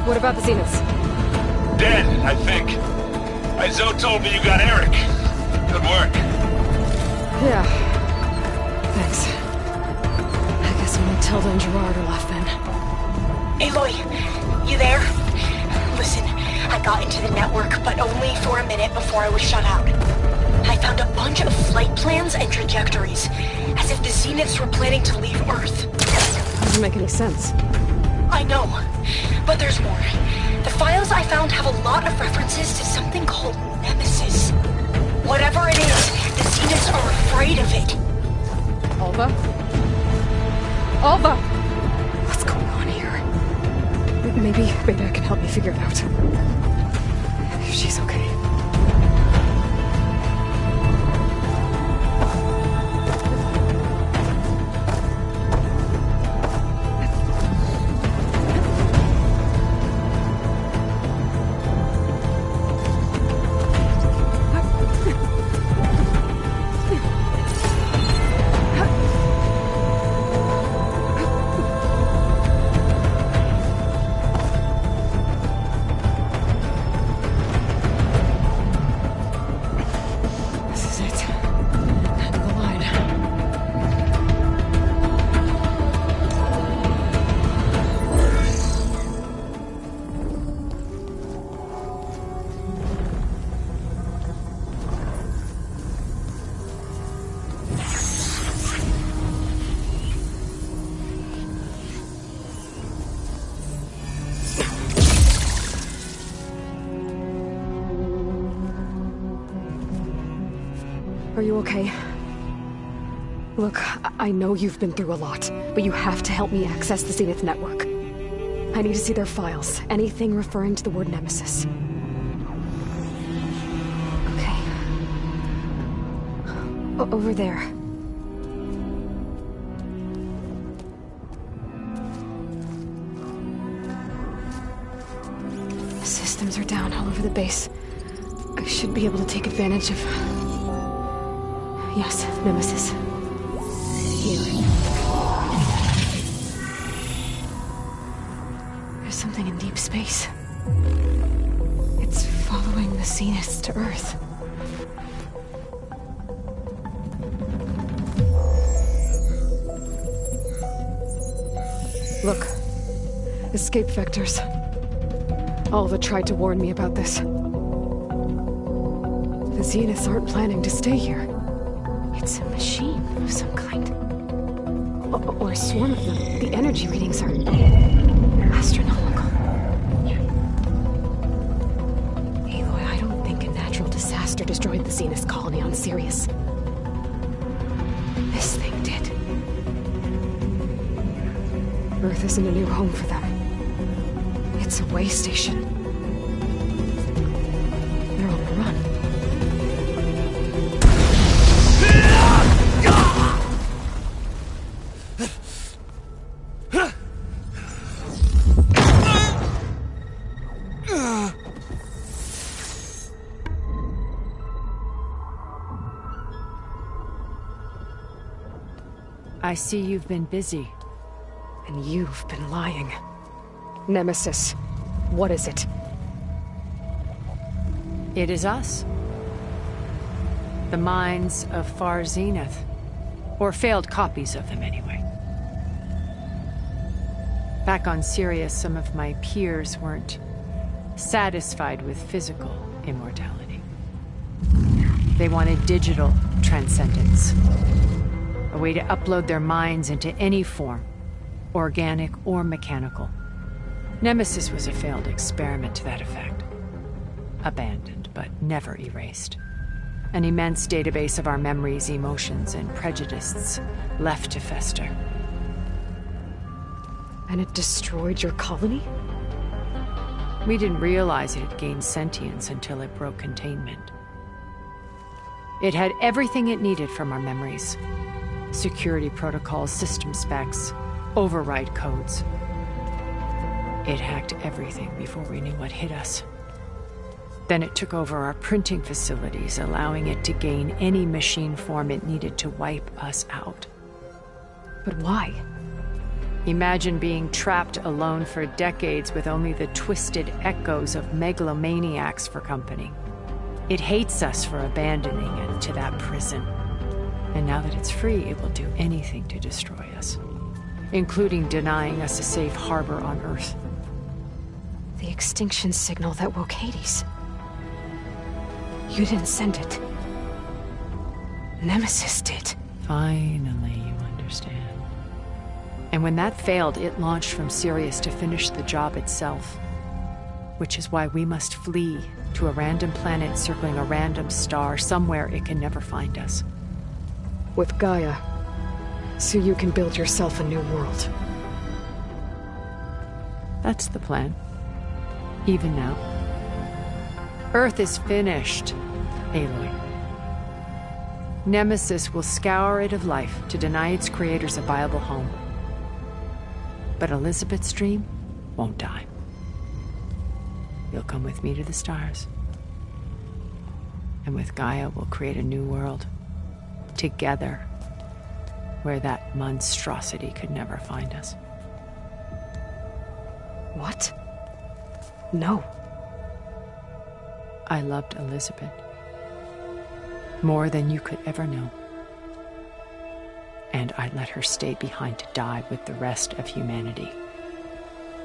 What about the Zeniths? Dead, I think. Izo told me you got Eric. Good work. Yeah. Thanks. I guess only Tilda and Gerard are left then. Aloy, you there? Listen, I got into the network, but only for a minute before I was shut out. I found a bunch of flight plans and trajectories, as if the Zeniths were planning to leave Earth. Doesn't make any sense. I know, but there's more. The files I found have a lot of references to something called Nemesis. Whatever it is, the Zeniths are afraid of it. Alva? Alva! What's going on here? Maybe Beta can help me figure it out. If she's okay. Are you okay? Look, I know you've been through a lot, but you have to help me access the Zenith network. I need to see their files, anything referring to the word Nemesis. Okay. Over there. The systems are down all over the base. I should be able to take advantage of... Yes, Nemesis. Here. There's something in deep space. It's following the Zeniths to Earth. Look. Escape vectors. Alva tried to warn me about this. The Zeniths aren't planning to stay here. It's a machine of some kind. Or a swarm of them. The energy readings are... astronomical. Aloy, I don't think a natural disaster destroyed the Zenith colony on Sirius. This thing did. Earth isn't a new home for them. It's a way station. They're on the run. I see you've been busy. And you've been lying. Nemesis, what is it? It is us. The minds of Far Zenith. Or failed copies of them, anyway. Back on Sirius, some of my peers weren't satisfied with physical immortality. They wanted digital transcendence. A way to upload their minds into any form, organic or mechanical. Nemesis was a failed experiment to that effect. Abandoned, but never erased. An immense database of our memories, emotions, and prejudices left to fester. And it destroyed your colony? We didn't realize it had gained sentience until it broke containment. It had everything it needed from our memories. Security protocols, system specs, override codes. It hacked everything before we knew what hit us. Then it took over our printing facilities, allowing it to gain any machine form it needed to wipe us out. But why? Imagine being trapped alone for decades with only the twisted echoes of megalomaniacs for company. It hates us for abandoning it to that prison. And now that it's free, it will do anything to destroy us, including denying us a safe harbor on Earth. The extinction signal that woke Hades. You didn't send it. Nemesis did. Finally, you understand. And when that failed, it launched from Sirius to finish the job itself. Which is why we must flee to a random planet circling a random star, somewhere it can never find us. With Gaia, so you can build yourself a new world. That's the plan. Even now. Earth is finished, Aloy. Nemesis will scour it of life to deny its creators a viable home. But Elizabeth's dream won't die. You'll come with me to the stars. And with Gaia, we'll create a new world. Together. Where that monstrosity could never find us. What? No. I loved Elizabeth. More than you could ever know. And I let her stay behind to die with the rest of humanity.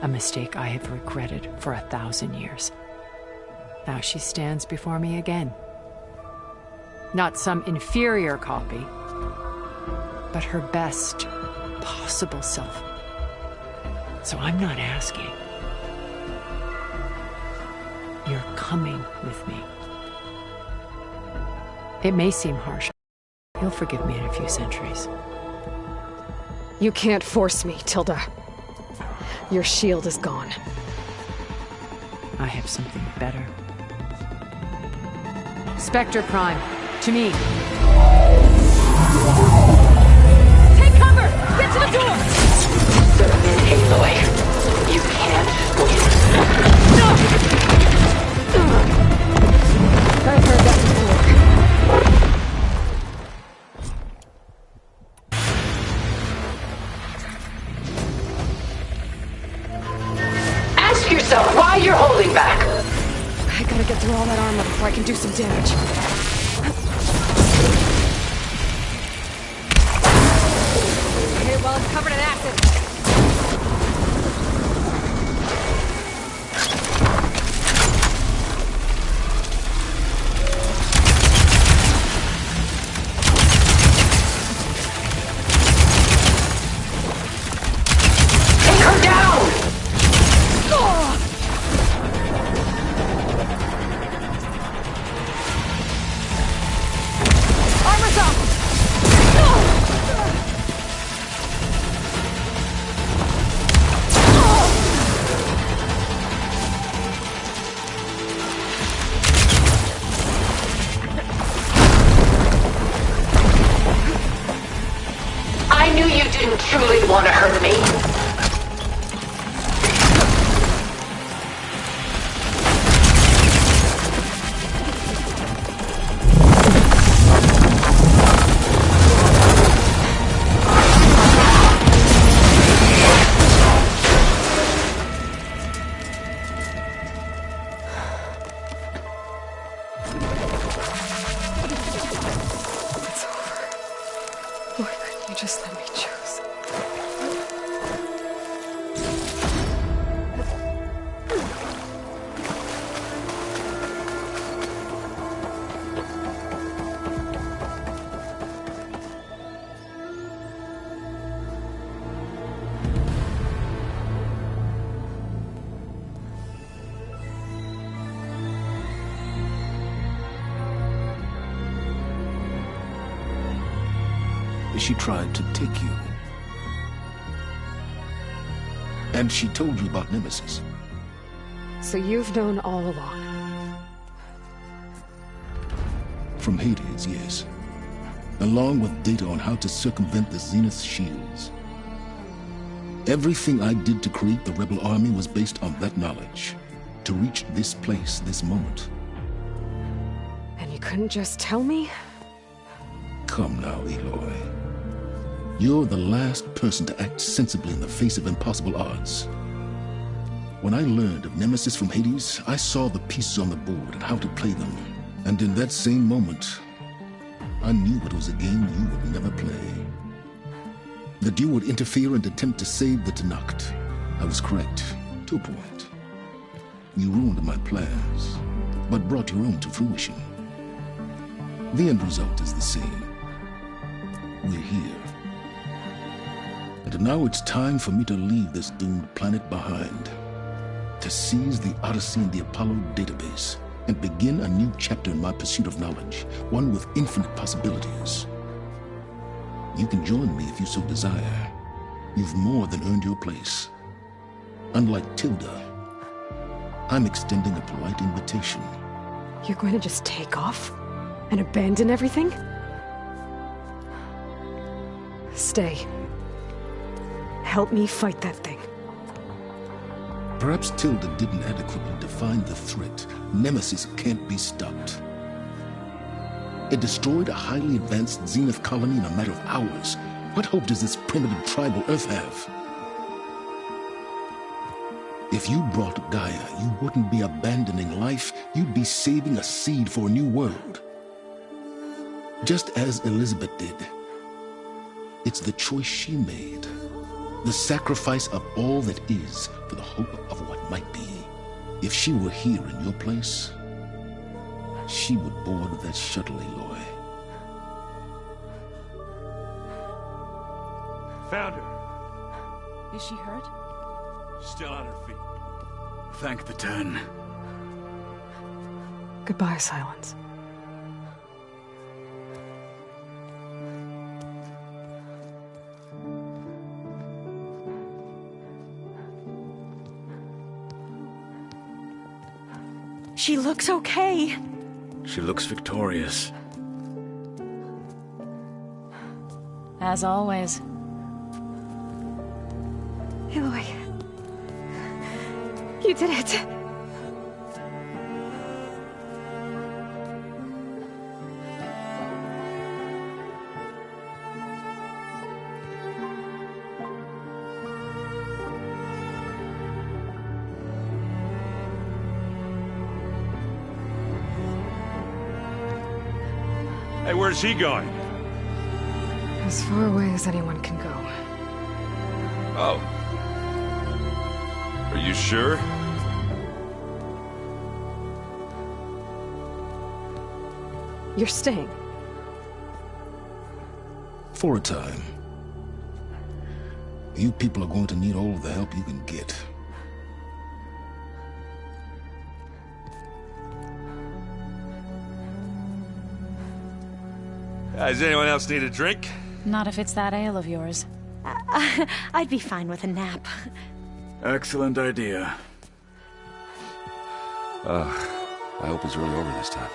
A mistake I have regretted for 1,000 years. Now she stands before me again. Not some inferior copy, but her best possible self. So I'm not asking. You're coming with me. It may seem harsh. You'll forgive me in a few centuries. You can't force me, Tilda. Your shield is gone. I have something better. Spectre Prime, to me. Take cover! Get to the door! Aloy, you can't win. No! I've heard that before. Ask yourself why you're holding back. I gotta get through all that armor before I can do some damage. Okay, well, I'm covered in acid. Take her down! Armor's up! I knew you didn't truly want to hurt me. It's over. Why couldn't you just let me choose? She tried to take you. And she told you about Nemesis. So you've known all along. From Hades, yes. Along with data on how to circumvent the Zenith shields. Everything I did to create the rebel army was based on that knowledge. To reach this place, this moment. And you couldn't just tell me? Come now, Aloy. You're the last person to act sensibly in the face of impossible odds. When I learned of Nemesis from Hades, I saw the pieces on the board and how to play them. And in that same moment, I knew it was a game you would never play. That you would interfere and attempt to save the Tenakth. I was correct, to a point. You ruined my plans, but brought your own to fruition. The end result is the same. We're here. And now it's time for me to leave this doomed planet behind. To seize the Odyssey and the Apollo database, and begin a new chapter in my pursuit of knowledge, one with infinite possibilities. You can join me if you so desire. You've more than earned your place. Unlike Tilda, I'm extending a polite invitation. You're going to just take off? And abandon everything? Stay. Help me fight that thing. Perhaps Tilda didn't adequately define the threat. Nemesis can't be stopped. It destroyed a highly advanced Zenith colony in a matter of hours. What hope does this primitive tribal Earth have? If you brought Gaia, you wouldn't be abandoning life, you'd be saving a seed for a new world. Just as Elizabeth did. It's the choice she made. The sacrifice of all that is for the hope of what might be. If she were here in your place, she would board that shuttle, Aloy. Found her. Is she hurt? Still on her feet. Thank the Ten. Goodbye, Silence. She looks okay. She looks victorious. As always. Aloy. You did it. Hey, where's he going? As far away as anyone can go. Oh. Are you sure? You're staying. For a time. You people are going to need all of the help you can get. Does anyone else need a drink? Not if it's that ale of yours. I'd be fine with a nap. Excellent idea. I hope it's really over this time.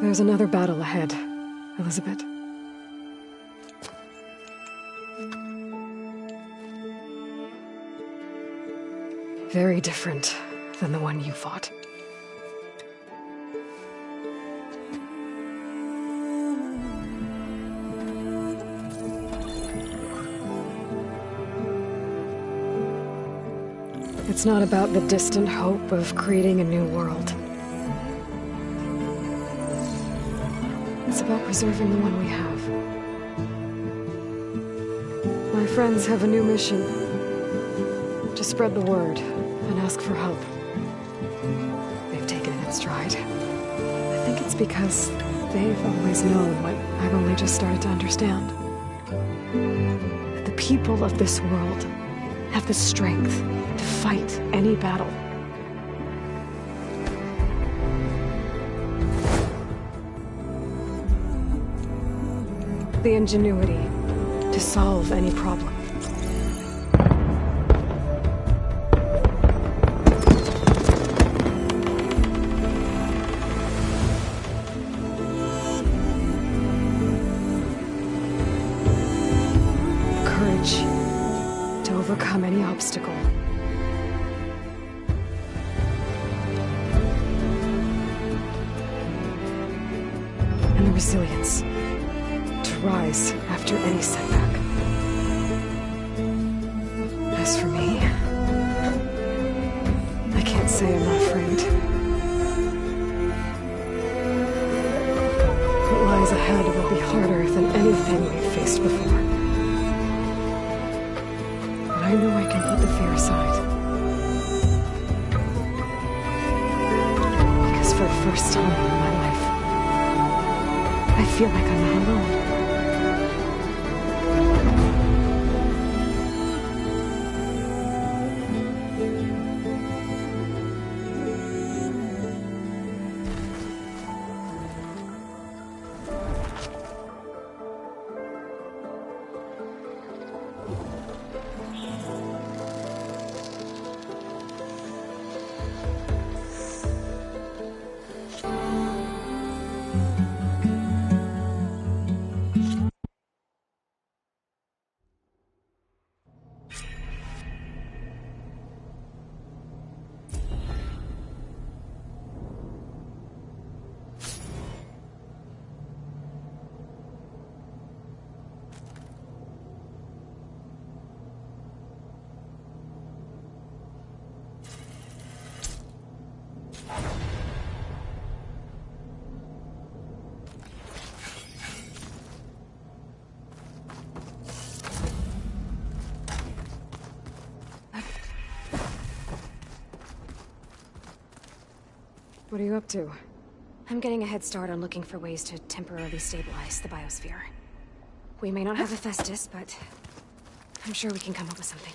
There's another battle ahead, Elizabeth. Very different than the one you fought. It's not about the distant hope of creating a new world. It's about preserving the one we have. My friends have a new mission. To spread the word and ask for help. They've taken it in stride. I think it's because they've always known what I've only just started to understand. That the people of this world have the strength to fight any battle. the ingenuity to solve any problem. Courage to overcome any obstacle. And the resilience to rise after any setback. As for me, I can't say I'm not afraid. What lies ahead will be harder than anything we've faced before. But I know I can put the fear aside. Because for the first time in my life, I feel like I'm not alone. What are you up to? I'm getting a head start on looking for ways to temporarily stabilize the biosphere. We may not have Hephaestus, but I'm sure we can come up with something.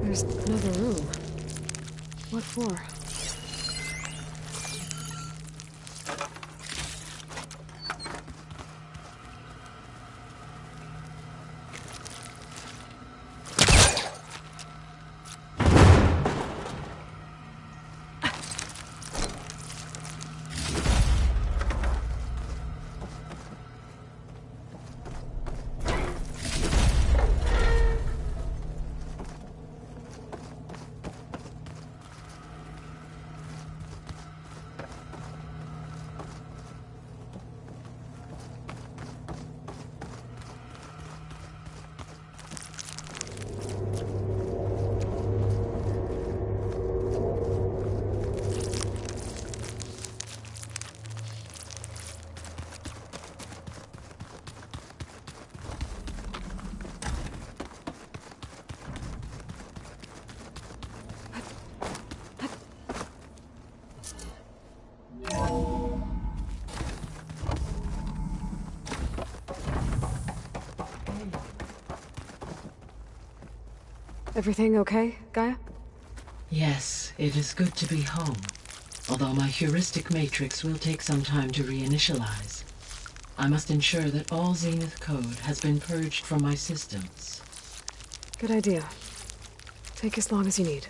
There's another room. What for? Everything okay, Gaia? Yes, it is good to be home. Although my heuristic matrix will take some time to reinitialize, I must ensure that all Zenith code has been purged from my systems. Good idea. Take as long as you need.